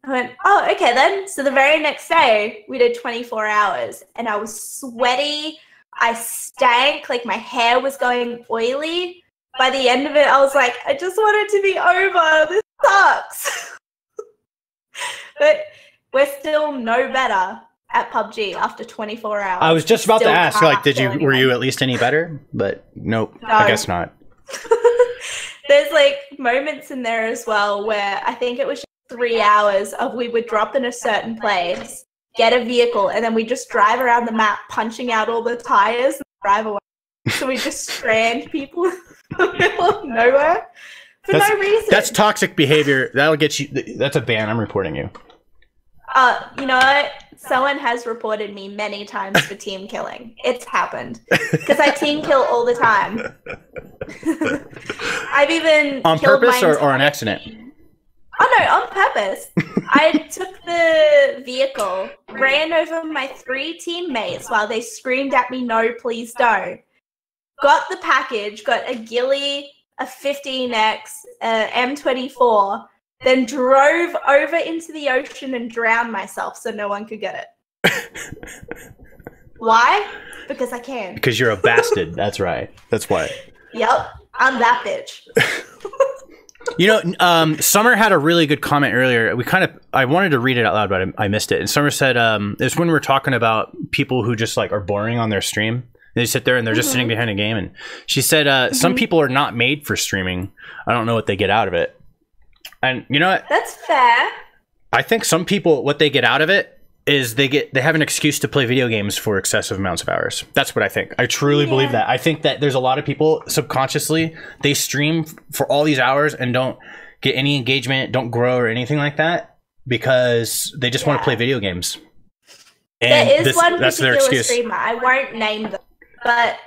I went, oh, okay then. So the very next day, we did 24 hours, and I was sweaty. I stank, like my hair was going oily. By the end of it, I was like, I just want it to be over. This sucks. But we're still no better at PUBG after 24 hours. I was just about to ask, like, were you at least any better? But nope, no. I guess not. there's like moments in there as well where I think it was just 3 hours of we would drop in a certain place, get a vehicle, and then we just drive around the map punching out all the tires and drive away. So we just strand people in the middle of nowhere for no reason. That's toxic behavior. That'll get you. That's a ban. I'm reporting you. You know what? Someone has reported me many times for team killing. It's happened. Because I team kill all the time. I've even on killed purpose my or an accident? Oh no, on purpose. I took the vehicle, ran over my 3 teammates while they screamed at me, no, please don't. Got the package, got a ghillie, a 15X, a M24, then drove over into the ocean and drowned myself so no one could get it. Why? Because I can. Because you're a bastard. That's right. That's why. Yep. I'm that bitch. You know, Summer had a really good comment earlier. I wanted to read it out loud, but I missed it. And Summer said, it's when we're talking about people who just like are boring on their stream. They sit there and they're just sitting behind a game. And she said, some people are not made for streaming. I don't know what they get out of it. And you know what? That's fair. I think some people, what they get out of it is they have an excuse to play video games for excessive amounts of hours. That's what I think. I truly believe that. I think that there's a lot of people subconsciously, they stream for all these hours and don't get any engagement, don't grow or anything like that because they just want to play video games. And there is one particular streamer, I won't name them, but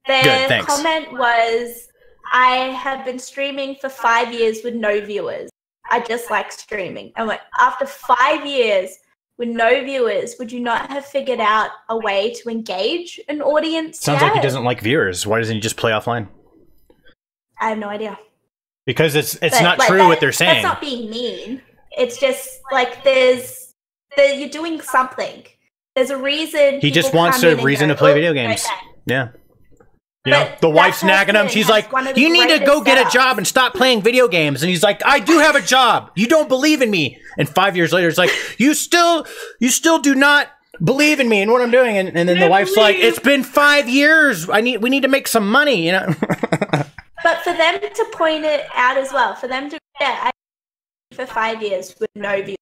their comment was, I have been streaming for 5 years with no viewers. I just like streaming. And after 5 years with no viewers, would you not have figured out a way to engage an audience? Sounds like he doesn't like viewers. Why doesn't he just play offline? I have no idea. Because it's not true what they're saying. That's not being mean. It's just like you're doing something. There's a reason. He just wants a reason to play video games. Yeah. You know, the wife's nagging him. She's like, you need to go get a job and stop playing video games. And he's like, I do have a job. You don't believe in me. And 5 years later, it's like, you still do not believe in me and what I'm doing. And then the wife's like, it's been 5 years. We need to make some money, you know? But for them to point it out as well, for them to, I for 5 years with no views.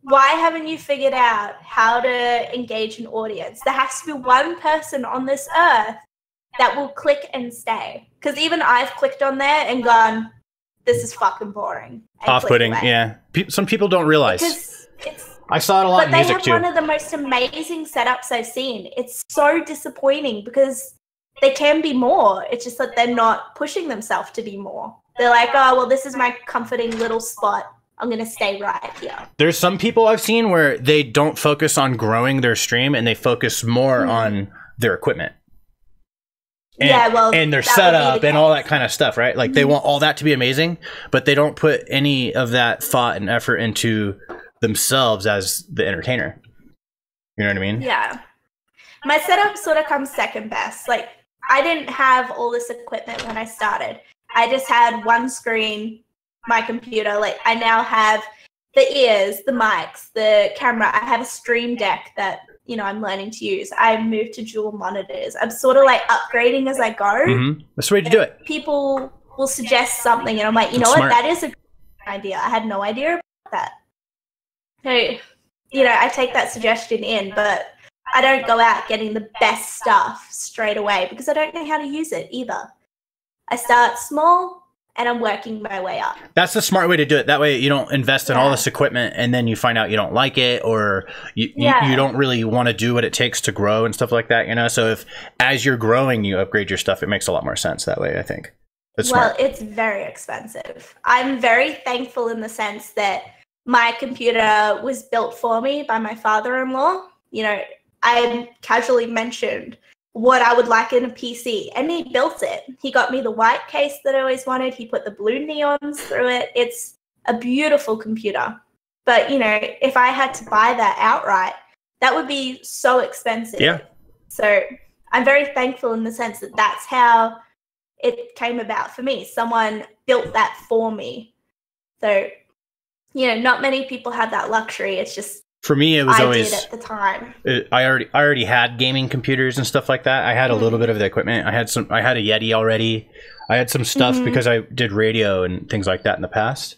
Why haven't you figured out how to engage an audience? There has to be one person on this earth that will click and stay. Because even I've clicked on there and gone, this is fucking boring. Off-putting, yeah. Some people don't realize. I saw it a lot in music too. But they have one of the most amazing setups I've seen. It's so disappointing because they can be more. It's just that they're not pushing themselves to be more. They're like, oh, well, this is my comforting little spot. I'm going to stay right here. There's some people I've seen where they don't focus on growing their stream and they focus more on their equipment. And their setup and all that kind of stuff, right? Like they want all that to be amazing, but they don't put any of that thought and effort into themselves as the entertainer. You know what I mean? Yeah. My setup sort of comes second best. Like I didn't have all this equipment when I started. I just had one screen, my computer. Like I now have the ears, the mics, the camera. I have a stream deck that I'm learning to use. I moved to dual monitors. I'm sort of like upgrading as I go. That's the way to do it. People will suggest something and I'm like, you know what? That is a good idea. I had no idea about that. So, I take that suggestion in, but I don't go out getting the best stuff straight away because I don't know how to use it either. I start small and I'm working my way up. That's the smart way to do it. That way you don't invest in all this equipment and then you find out you don't like it or you don't really want to do what it takes to grow and stuff like that, So if as you're growing you upgrade your stuff, it makes a lot more sense that way, I think. It's smart. It's very expensive. I'm very thankful in the sense that my computer was built for me by my father-in-law. I casually mentioned what I would like in a PC, and he built it. He got me the white case that I always wanted. He put the blue neons through it. It's a beautiful computer. But, if I had to buy that outright, that would be so expensive. Yeah. So I'm very thankful in the sense that that's how it came about for me. Someone built that for me. So, not many people have that luxury. It's just, for me, it was always at the time. I already had gaming computers and stuff like that. I had a little bit of the equipment. I had a Yeti already. I had some stuff because I did radio and things like that in the past.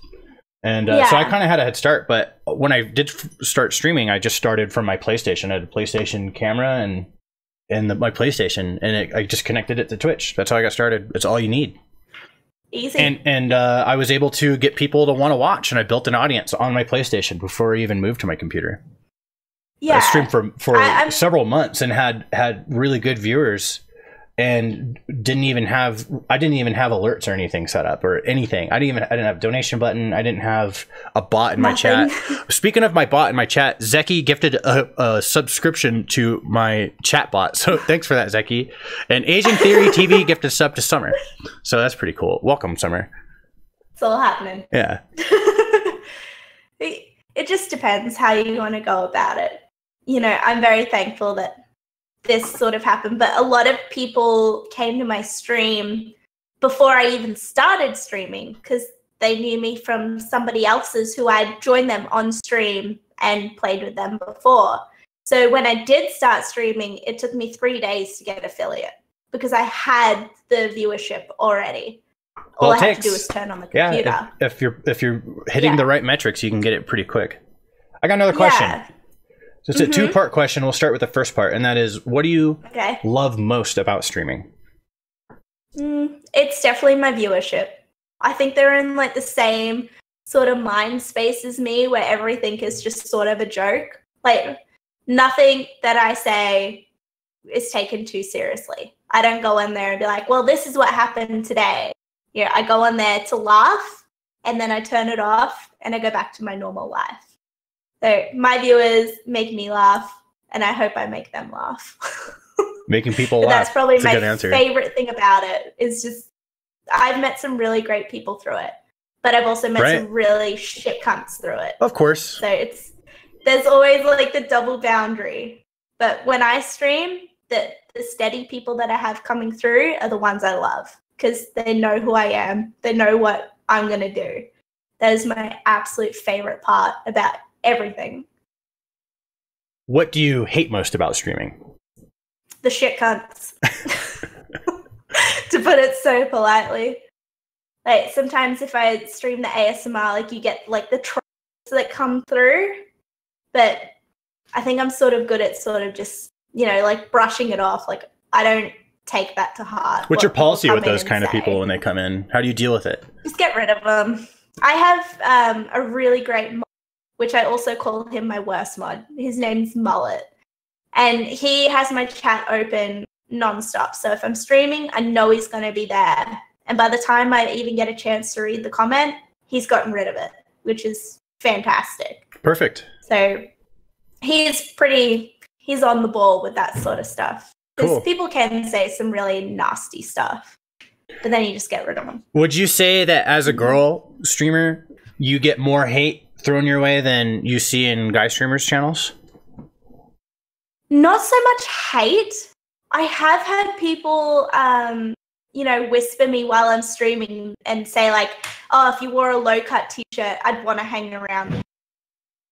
And so I kind of had a head start. But when I did start streaming, I just started from my PlayStation. I had a PlayStation camera and my PlayStation, and I just connected it to Twitch. That's how I got started. It's all you need. Easy. And I was able to get people to want to watch, and I built an audience on my PlayStation before I even moved to my computer. Yeah. I streamed for several months and had really good viewers, and I didn't even have alerts or anything set up or anything. I didn't have a donation button. I didn't have a bot in my chat. Speaking of my bot in my chat, Zeki gifted a subscription to my chat bot. So thanks for that, Zeki. And Asian Theory TV gifted a sub to Summer. So that's pretty cool. Welcome, Summer. It's all happening. Yeah. It just depends how you want to go about it. You know, I'm very thankful that this sort of happened, but a lot of people came to my stream before I even started streaming because they knew me from somebody else's who I'd joined them on stream and played with them before. So when I did start streaming, it took me 3 days to get affiliate because I had the viewership already. All I had to do was turn on the computer. Yeah, if you're hitting the right metrics, you can get it pretty quick. I got another question. Yeah. So it's a two-part question. We'll start with the first part, and that is, what do you love most about streaming? It's definitely my viewership. I think they're in like the same sort of mind space as me, where everything is just sort of a joke. Like nothing that I say is taken too seriously. I don't go in there and be like, well, this is what happened today. Yeah, I go in there to laugh, and then I turn it off, and I go back to my normal life. So my viewers make me laugh, and I hope I make them laugh. Making people laugh. That's probably my favorite thing about it, is just I've met some really great people through it, but I've also met some really shit cunts through it. Of course. So there's always like the double boundary. But when I stream, the steady people that I have coming through are the ones I love because they know who I am. They know what I'm going to do. That is my absolute favorite part about everything. What do you hate most about streaming? The shit cunts. To put it so politely. Like sometimes if I stream the ASMR, like you get like the trolls that come through, but I think I'm sort of good at sort of just, you know, like brushing it off. Like I don't take that to heart. What's your policy with those kind of people when they come in? How do you deal with it? Just get rid of them. I have a really great mod, which I also call him my worst mod. His name's Mullet. And he has my chat open nonstop. So if I'm streaming, I know he's going to be there. And by the time I even get a chance to read the comment, he's gotten rid of it, which is fantastic. Perfect. So he's on the ball with that sort of stuff. Because people can say some really nasty stuff, but then you just get rid of them. Would you say that as a girl streamer, you get more hate thrown your way than you see in guy streamers' channels? Not so much hate. I have had people, you know, whisper me while I'm streaming and say like, oh, if you wore a low-cut t-shirt, I'd want to hang around.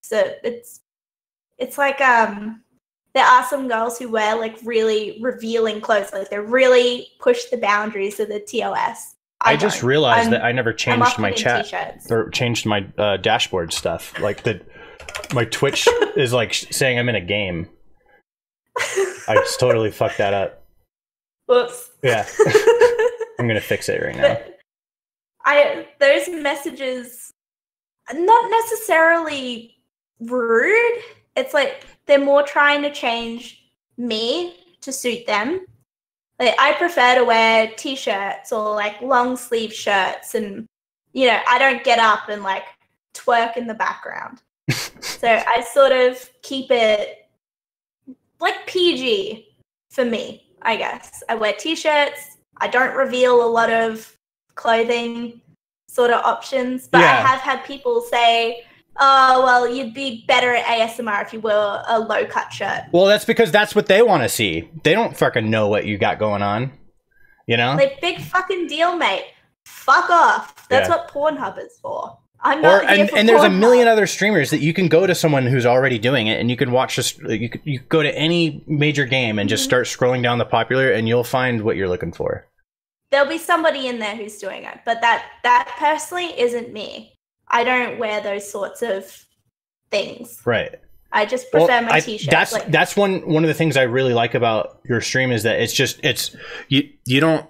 So it's like, there are some girls who wear like really revealing clothes. Like they really push the boundaries of the TOS. I just realized that I never changed my chat or changed my dashboard stuff. Like my Twitch is like saying I'm in a game. I just totally fucked that up. Whoops. Yeah. I'm gonna fix it right now. But those messages are not necessarily rude. It's like they're more trying to change me to suit them. Like I prefer to wear t-shirts or like long sleeve shirts, and you know, I don't get up and like twerk in the background. So I sort of keep it like PG for me, I guess. I wear t-shirts. I don't reveal a lot of clothing sort of options, but I have had people say, oh, well, you'd be better at ASMR if you wore a low-cut shirt. Well, that's because that's what they want to see. They don't fucking know what you got going on, you know? Like, big fucking deal, mate. Fuck off. That's what Pornhub is for. I'm not here for and there's a million other streamers that you can go to someone who's already doing it, and you can watch this. You go to any major game and just start scrolling down the popular, and you'll find what you're looking for. there'll be somebody in there who's doing it, but that personally isn't me. I don't wear those sorts of things. Right. I just prefer my t-shirts. That's one of the things I really like about your stream is that it's you don't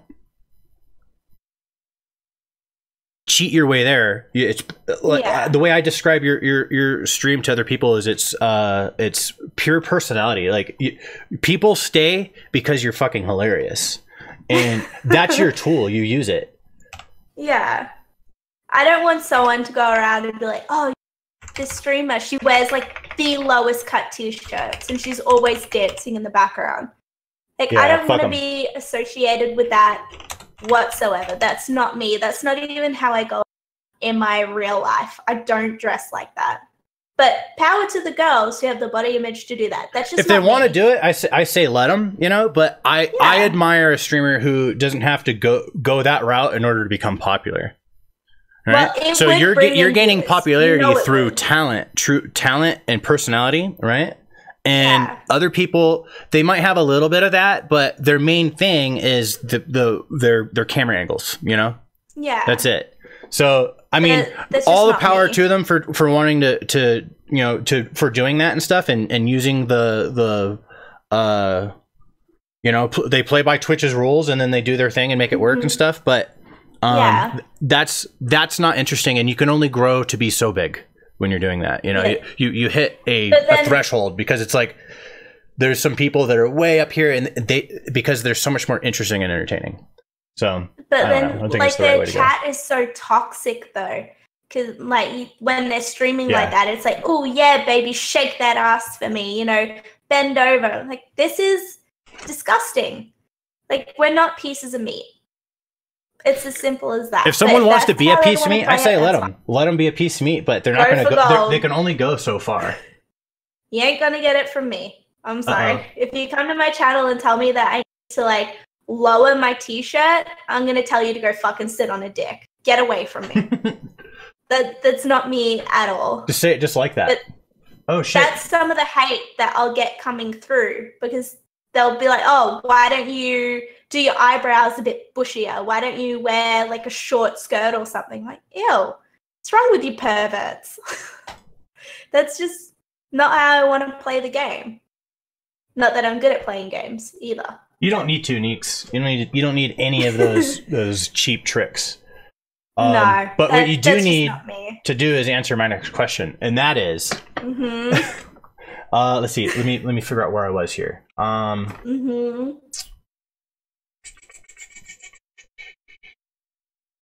cheat your way there. It's the way I describe your stream to other people is it's pure personality. Like people stay because you're fucking hilarious, and that's your tool. You use it. Yeah, I don't want someone to go around and be like, oh, this streamer, she wears like the lowest cut t-shirts and she's always dancing in the background. Like I don't want to be associated with that whatsoever. That's not me. That's not even how I go in my real life. I don't dress like that. But power to the girls who have the body image to do that. That's just if they want to do it. I say let them. You know, but I admire a streamer who doesn't have to go that route in order to become popular. Right? Well, so you're gaining popularity through true talent and personality, right? And other people, they might have a little bit of that, but their main thing is their camera angles, you know? Yeah. That's it. So, I mean, all the power to them for wanting to you know, for doing that and stuff and using the you know, they play by Twitch's rules and then they do their thing and make it work and stuff, but that's not interesting, and you can only grow to be so big when you're doing that. You know, you hit a threshold because it's like there's some people that are way up here, and because they're so much more interesting and entertaining. So, but then like their chat is so toxic though, because like when they're streaming like that, it's like, oh yeah, baby, shake that ass for me, you know, bend over. Like this is disgusting. Like we're not pieces of meat. It's as simple as that. If someone wants to be a piece of meat, I say let them be a piece of meat, but they're not going to go. They can only go so far. You ain't gonna get it from me. I'm sorry. If you come to my channel and tell me that I need to like lower my t-shirt, I'm gonna tell you to go fucking sit on a dick. Get away from me. That's not me at all. Just say it just like that. But oh shit. That's some of the hate that I'll get coming through, because they'll be like, oh, why don't you do your eyebrows a bit bushier? Why don't you wear like a short skirt or something? Like, ew, what's wrong with you perverts? That's just not how I want to play the game. Not that I'm good at playing games either. You don't need to, Neeks. You don't need any of those cheap tricks. No, but what you do need to do is answer my next question, and that is, let's see. Let me figure out where I was here.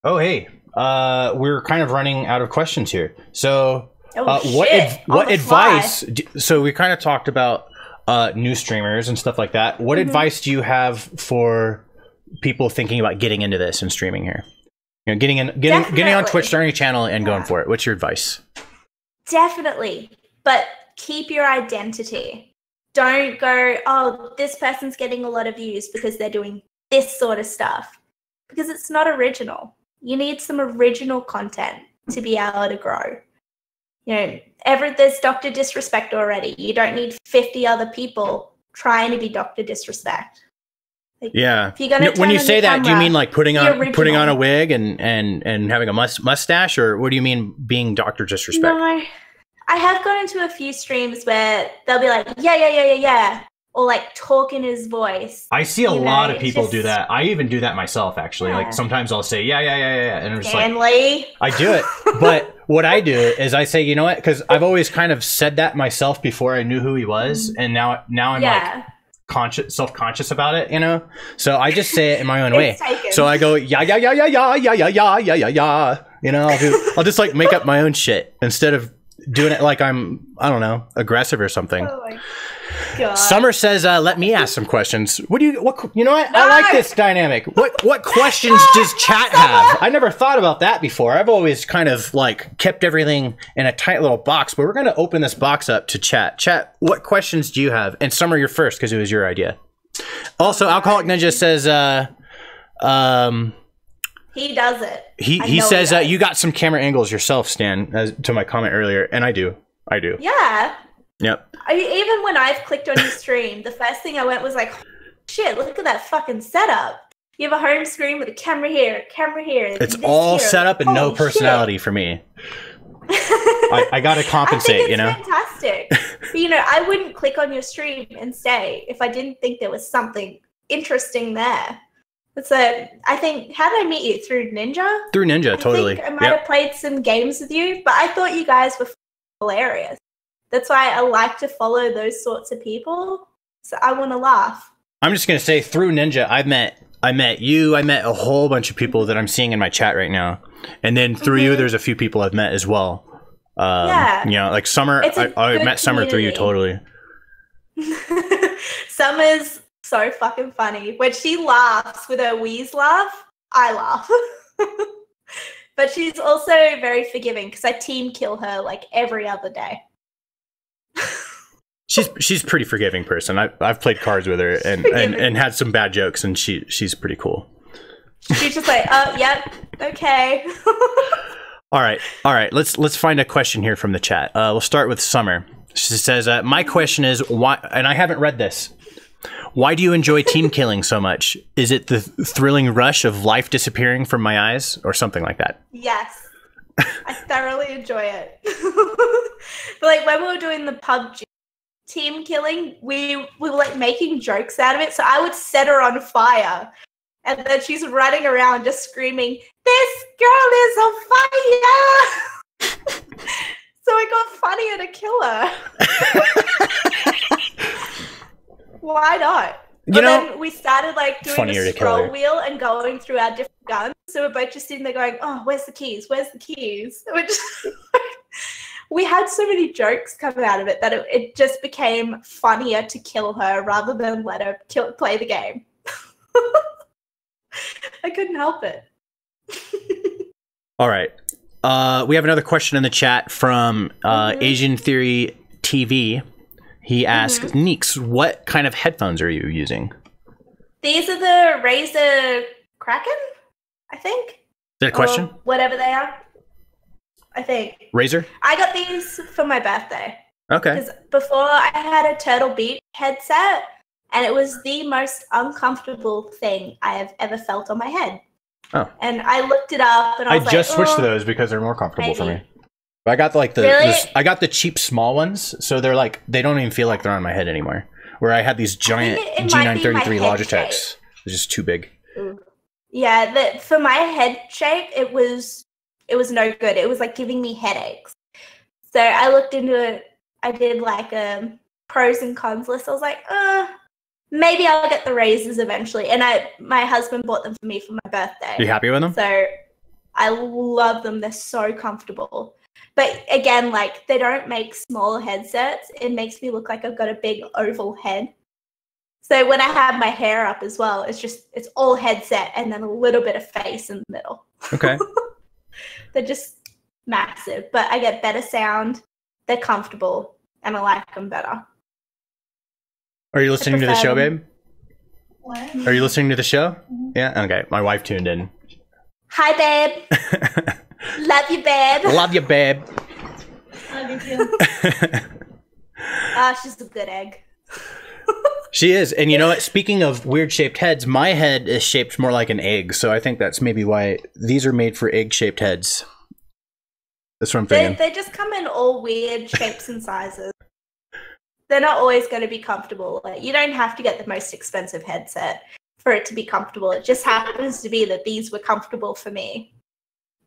Oh, hey, we're kind of running out of questions here. So, what advice? So we kind of talked about new streamers and stuff like that. What advice do you have for people thinking about getting into this and streaming here? You know, getting on Twitch, starting a channel, and going for it. What's your advice? Definitely, but keep your identity. Don't go, oh, this person's getting a lot of views because they're doing this sort of stuff, because it's not original. You need some original content to be able to grow. You know, there's Dr. Disrespect already. You don't need 50 other people trying to be Dr. Disrespect. Like, yeah. If you're gonna when you say that, do you mean like putting on a wig and having a mustache, or what do you mean being Dr. Disrespect? No, I have gone into a few streams where they'll be like, yeah, or like talk in his voice. I see a lot of people do that. I even do that myself, actually. Yeah. Like sometimes I'll say, yeah, and I'm just like, I do it. But what I do is I say, you know what? Because I've always kind of said that myself before I knew who he was, and now I'm like self-conscious about it, you know. So I just say it in my own way. So I go yeah, you know. I'll just like make up my own shit instead of doing it like I'm, I don't know, aggressive or something. Oh my God. Summer says, let me ask some questions. You know what? No! I like this dynamic. What questions does chat have? I never thought about that before. I've always kind of like kept everything in a tight little box, but we're going to open this box up to chat. Chat, what questions do you have? And Summer, you're first because it was your idea. Also, Alcoholic Ninja says, he does it. He says, you got some camera angles yourself, Stan, to my comment earlier. And I do. Yeah. Yep. Even when I've clicked on your stream, the first thing I went was like, shit, look at that fucking setup. You have a home screen with a camera here, It's all set up and no personality for me. I gotta compensate, you know? Fantastic. But, you know, I wouldn't click on your stream and stay if I didn't think there was something interesting there. So I think, how did I meet you? Through Ninja? Through Ninja, totally. I think I might have played some games with you, but I thought you guys were hilarious. That's why I like to follow those sorts of people. So I want to laugh. I'm just gonna say, through Ninja, I met you. I met a whole bunch of people that I'm seeing in my chat right now, and then through you, there's a few people I've met as well. You know, like Summer. I met Summer through you, totally. Summer's so fucking funny. When she laughs with her wheeze laugh, I laugh. But she's also very forgiving because I team kill her like every other day. She's a pretty forgiving person. I've played cards with her and had some bad jokes, and she's pretty cool. She's just like, oh, yep, okay. All right. Let's find a question here from the chat. We'll start with Summer. She says, my question is why, and I haven't read this. Why do you enjoy team killing so much? Is it the thrilling rush of life disappearing from my eyes, or something like that? Yes, I thoroughly enjoy it. But like when we were doing the PUBG team killing, we were like making jokes out of it. So I would set her on fire, and then she's running around just screaming, "This girl is on fire!" So it got funnier to kill her. Why not? But then we started like doing a scroll wheel and going through our different guns. So we're both just sitting there going, "Oh, where's the keys? Where's the keys?" We had so many jokes come out of it that it just became funnier to kill her rather than let her play the game. I couldn't help it. All right. We have another question in the chat from Asian Theory TV. He asks, Neeks, what kind of headphones are you using? These are the Razer Kraken, I think. Is that a question? Or whatever they are. I think. Razer? I got these for my birthday. Okay. Because before I had a Turtle Beach headset, and it was the most uncomfortable thing I have ever felt on my head. Oh. And I looked it up, and I was just switched to those because they're more comfortable for me. But I got like I got the cheap small ones, so they're like they don't even feel like they're on my head anymore. Where I had these giant G933 Logitechs, they're just too big. Yeah, for my head shape, it was no good. It was like giving me headaches. So I looked into it. I did like a pros and cons list. I was like, maybe I'll get the Razers eventually. And my husband bought them for me for my birthday. Are you happy with them? So I love them. They're so comfortable. But again, like they don't make small headsets. It makes me look like I've got a big oval head. So when I have my hair up as well, it's all headset and then a little bit of face in the middle. Okay. They're just massive, but I get better sound. They're comfortable, and I like them better. Are you listening to the show, babe? What? Are you listening to the show? Mm-hmm. Yeah? Okay. My wife tuned in. Hi, babe. Love you, babe. Love you, babe. Love you, too. She's a good egg. She is. And you know what? Speaking of weird-shaped heads, my head is shaped more like an egg, so I think that's maybe why these are made for egg-shaped heads. That's what I'm thinking. They just come in all weird shapes and sizes. They're not always going to be comfortable. Like, you don't have to get the most expensive headset for it to be comfortable. It just happens to be that these were comfortable for me.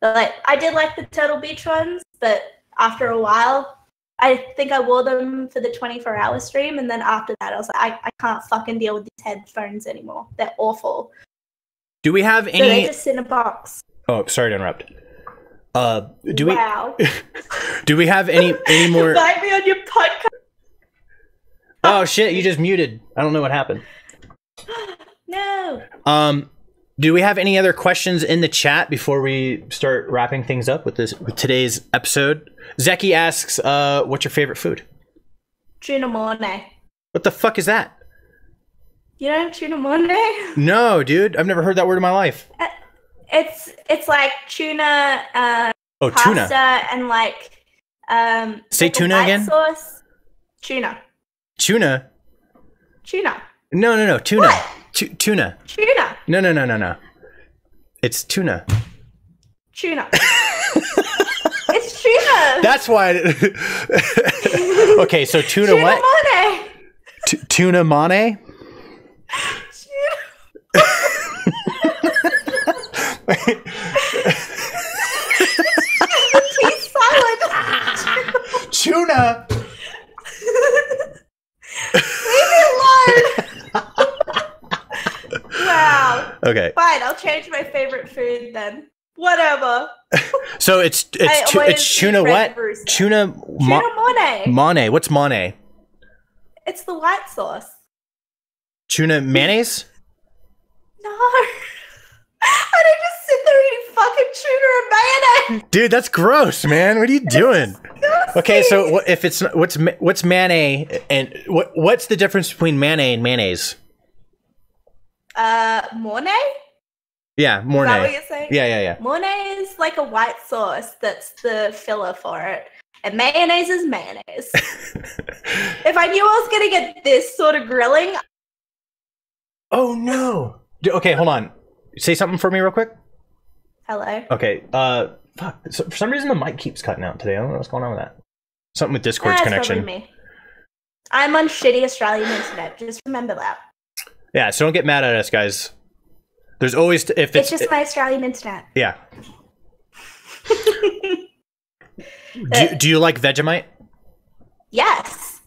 But, like, I did like the Turtle Beach ones, but after a while, I think I wore them for the 24-hour stream, and then after that, I was like, I can't fucking deal with these headphones anymore. They're awful. Do we have any... So they just sit in a box. Oh, sorry to interrupt. Do we have any more... Invite me on your podcast. Oh, shit, you just muted. I don't know what happened. No. Do we have any other questions in the chat before we start wrapping things up with today's episode? Zeki asks, what's your favorite food? Tuna mornay. What the fuck is that? You know tuna mornay? No, dude. I've never heard that word in my life. It's like tuna, pasta tuna. And like say tuna again? Sauce. Tuna. Tuna? Tuna. No. Tuna. What? Tuna. Tuna. No. It's tuna. Tuna. It's tuna. That's why. Okay, so tuna what? Mane. Tuna mane? Teeth silent. Tuna. Leave me alone. Wow. Okay. Fine, I'll change my favorite food then. Whatever. So it's tuna what? Tuna Mane. mane. What's mane? It's the white sauce. Tuna mayonnaise? No. I don't just sit there eating fucking tuna and mayonnaise. Dude, that's gross, man. What are you doing? Disgusting. Okay, so if it's what's mayonnaise and what's the difference between mayonnaise and mayonnaise? Mornay? Yeah, mornay. Is that what you're saying? Yeah. Mornay is like a white sauce that's the filler for it. And mayonnaise is mayonnaise. If I knew I was going to get this sort of grilling... Oh, no. Okay, hold on. Say something for me real quick. Hello? Okay, fuck. So for some reason, the mic keeps cutting out today. I don't know what's going on with that. Something with Discord's connection. Me. I'm on shitty Australian internet. Just remember that. Yeah, so don't get mad at us, guys. There's always... It's just my Australian internet. Yeah. Do you like Vegemite? Yes.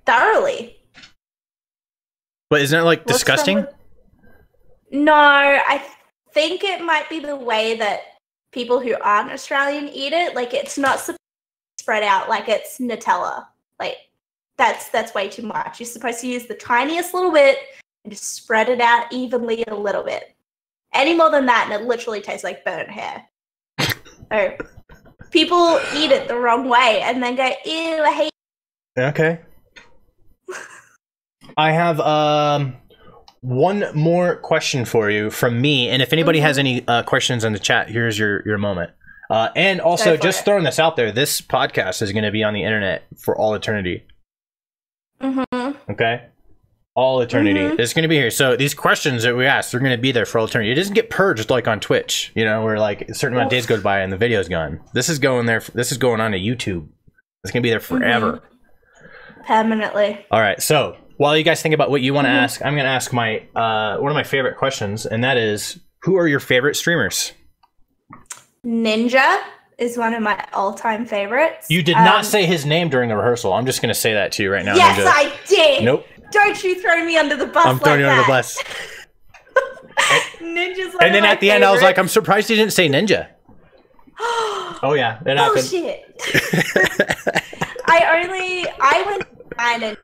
Thoroughly. But isn't it like disgusting? No, I think it might be the way that people who aren't Australian eat it. Like, it's not supposed to spread out like it's Nutella. Like, that's way too much. You're supposed to use the tiniest little bit and just spread it out evenly a little bit. Any more than that, and it literally tastes like burnt hair. So, people eat it the wrong way and then go, ew, I hate it. Okay. I have one more question for you from me, and if anybody has any questions in the chat, here's your moment. And also, just throwing this out there, this podcast is going to be on the internet for all eternity. Okay? All eternity. It's going to be here. So these questions that we asked, they're going to be there for all eternity. It doesn't get purged like on Twitch, you know, where like a certain amount of days goes by and the video's gone. This is going there. This is going on to YouTube. It's going to be there forever. Permanently. All right. So while you guys think about what you want to ask, I'm going to ask my one of my favorite questions, and that is, who are your favorite streamers? Ninja is one of my all-time favorites. You did not say his name during the rehearsal. I'm just going to say that to you right now. Yes, Ninja. I did. Nope. Don't you throw me under the bus. I'm throwing you under the bus. Ninja's one and then of my at the end, I was like, I'm surprised he didn't say Ninja. Oh yeah, it happened. Bullshit. I went and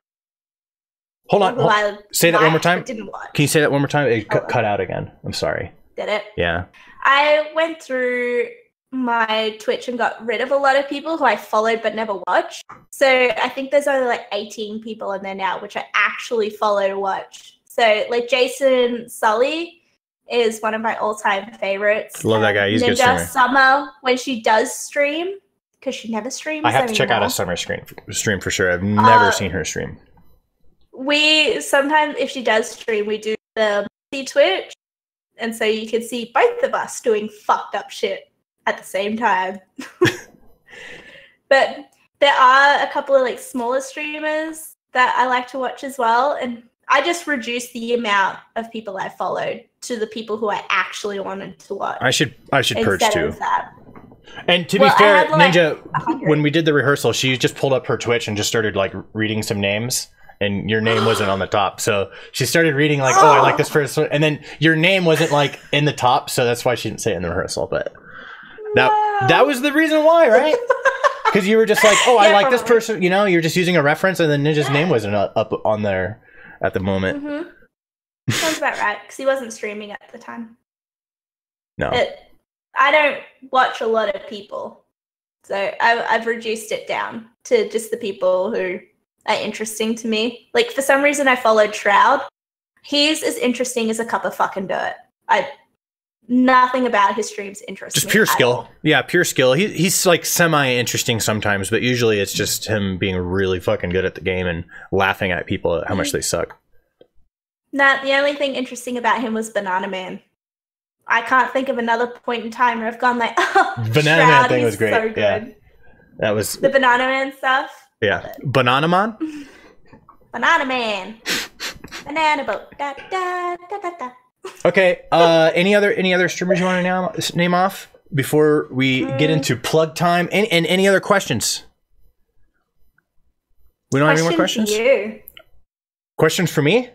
hold on. Say that one more time. Didn't watch. Can you say that one more time? It cut out again. I'm sorry. Did it? Yeah. I went through my Twitch and got rid of a lot of people who I followed but never watched. So I think there's only like 18 people in there now, which I actually follow to watch. So like Jason Sully is one of my all-time favorites. Love that guy. He's a good streamer. Summer, when she does stream, because she never streams. I have to check out a Summer stream for sure. I've never seen her stream. We sometimes, if she does stream, we do the Twitch, and so you can see both of us doing fucked up shit at the same time. But there are a couple of like smaller streamers that I like to watch as well, and I just reduced the amount of people I followed to the people who I actually wanted to watch. I should purge too. And to be Well, fair, like Ninja, when we did the rehearsal, she just pulled up her Twitch and just started like reading some names, and your name wasn't on the top. So she started reading like, oh, I like this person, and then your name wasn't like in the top, so that's why she didn't say it in the rehearsal. But that was the reason why, right? Because you were just like, oh, I like this person, you know, you're just using a reference, and then Ninja's name wasn't up on there at the moment. Sounds about right, because he wasn't streaming at the time. No. I don't watch a lot of people, so I've reduced it down to just the people who are interesting to me. Like, for some reason, I followed Shroud. He's as interesting as a cup of fucking dirt. Nothing about his streams interests me. Just pure skill. Yeah, pure skill. He's like semi-interesting sometimes, but usually it's just him being really fucking good at the game and laughing at people at how much they suck. Nah, the only thing interesting about him was Banana Man. I can't think of another point in time where I've gone like, oh, Banana Man thing was great. So good. Yeah. That was the Banana Man stuff. Yeah. Banana Man? Banana Man. Banana boat. Da, da, da, da, da. Okay. Any other streamers you want to name off before we get into plug time? And any other questions? We don't have any more questions? For you. Questions for me?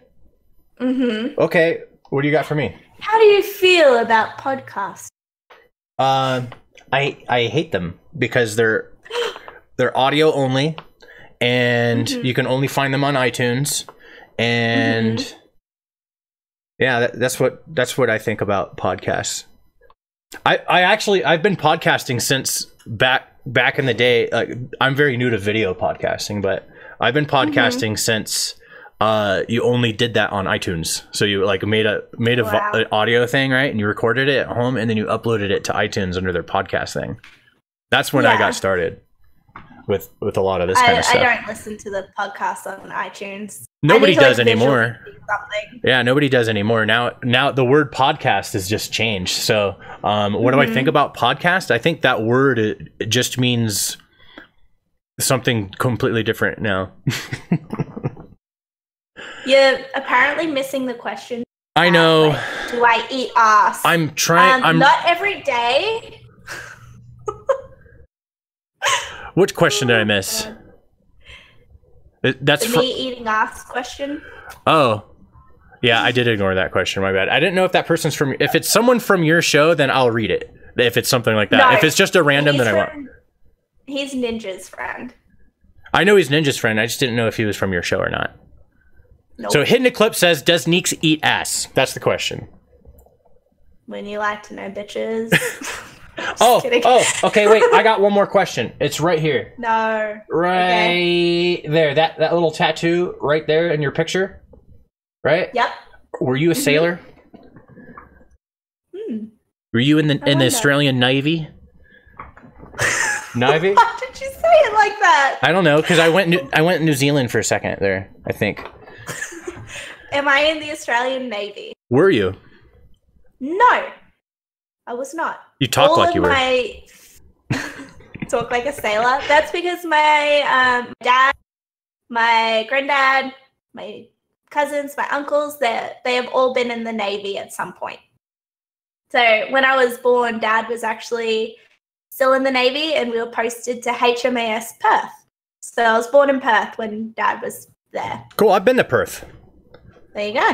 Mm-hmm. Okay. What do you got for me? How do you feel about podcasts? I hate them because they're audio only, and you can only find them on iTunes. And yeah, that's what I think about podcasts. I've been podcasting since back in the day. I'm very new to video podcasting, but I've been podcasting since you only did that on iTunes. So you like made an audio thing, right? And you recorded it at home, and then you uploaded it to iTunes under their podcast thing. That's when I got started with a lot of this kind of stuff. I don't listen to the podcast on iTunes. Nobody does anymore. Yeah, nobody does anymore. Now the word podcast has just changed. So what do I think about podcast? I think that word it just means something completely different now. You're apparently missing the question. I know. Like, do I eat ass? I'm trying. I'm not every day. Which question did I miss? That's the me eating ass question. Oh, yeah, I did ignore that question. My bad. I didn't know if that person's from. If it's someone from your show, then I'll read it. If it's something like that. No, if it's just a random, then I won't. He's Ninja's friend. I know he's Ninja's friend. I just didn't know if he was from your show or not. Nope. So Hidden Eclipse says, "Does Neeks eat ass?" That's the question. When you like to know, bitches. Okay, wait. I got one more question. It's right here. No. Right there. That little tattoo right there in your picture. Right? Yep. Were you a sailor? Were you in the Australian Navy? Navy? Why did you say it like that? I don't know, because I went to New Zealand for a second there, I think. Am I in the Australian Navy? Were you? No. I was not. You talk like you were. Talk like a sailor. That's because my dad, my granddad, my cousins, my uncles, they have all been in the Navy at some point. So when I was born, Dad was actually still in the Navy, and we were posted to HMAS Perth. So I was born in Perth when Dad was there. Cool. I've been to Perth. There you go.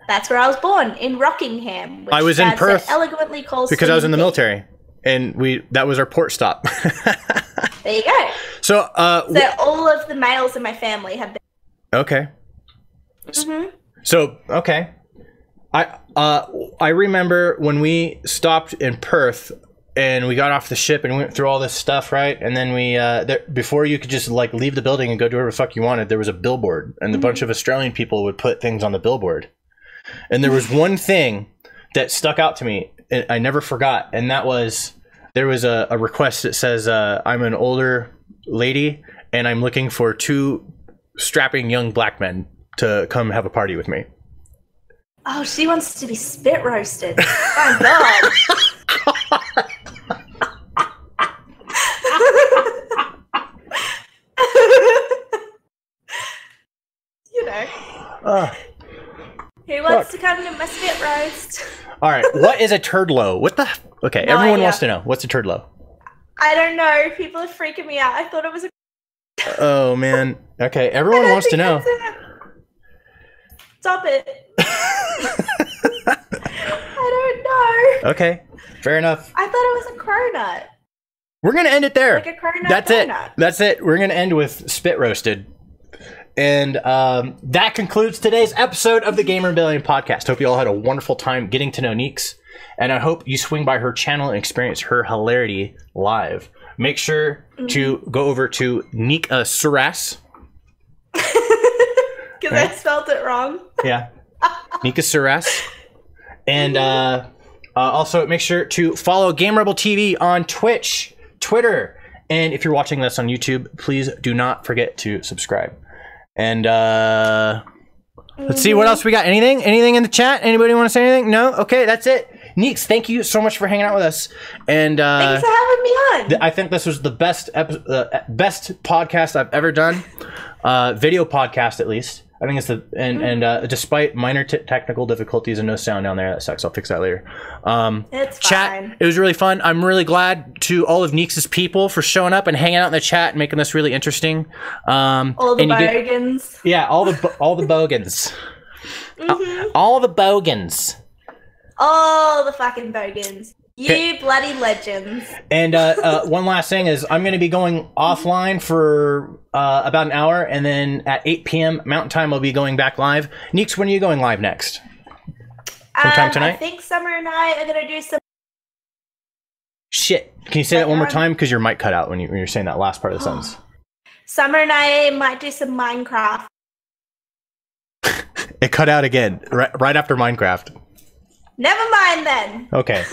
That's where I was born, in Rockingham. Which I was in Perth elegantly called because I was in the military, and that was our port stop. There you go. So all of the males in my family have been. Okay. So okay, I remember when we stopped in Perth and we got off the ship and went through all this stuff, right? And then we before you could just like leave the building and go do whatever the fuck you wanted, there was a billboard, and a bunch of Australian people would put things on the billboard. And there was one thing that stuck out to me, and I never forgot, and that was there was a request that says, "I'm an older lady and I'm looking for 2 strapping young black men to come have a party with me." Oh, she wants to be spit roasted. Oh, God. You know. Who wants to come to my spit roast? All right. What is a turd low? What the? Okay, no, everyone wants to know. What's a turd low? I don't know. People are freaking me out. I thought it was a... Oh, man. Okay, everyone wants to know. Stop it. I don't know. Okay, fair enough. I thought it was a cronut. We're going to end it there. Like a cronut. That's donut. That's it. We're going to end with spit roasted. And that concludes today's episode of the Gamer Rebellion podcast. Hope you all had a wonderful time getting to know Neeks. And I hope you swing by her channel and experience her hilarity live. Make sure to go over to neekasuras. Because I spelled it wrong. Yeah. neekasuras. And also make sure to follow Game Rebel TV on Twitch, Twitter. And if you're watching this on YouTube, please do not forget to subscribe. And Let's see what else we got. Anything in the chat? Anybody want to say anything? No? Okay, that's it. Neeks, thank you so much for hanging out with us. And thanks for having me on. I think this was the best podcast I've ever done. Video podcast, at least. I think it's despite minor technical difficulties and no sound down there, that sucks. I'll fix that later. It's chat, fine. it was really fun. I'm really glad to all of Neeks' people for showing up and hanging out in the chat and making this really interesting. All the Bogans. Yeah, all the Bogans. All the Bogans. All the fucking Bogans. You bloody legends. And one last thing is I'm going to be going offline for about an hour, and then at 8 p.m. Mountain Time I'll be going back live. Neeks, when are you going live next? Sometime tonight? I think Summer and I are going to do some... Shit. Can you say that one more time? Because your mic cut out when you're saying that last part of the sentence. Summer and I might do some Minecraft. It cut out again, right after Minecraft. Never mind then. Okay.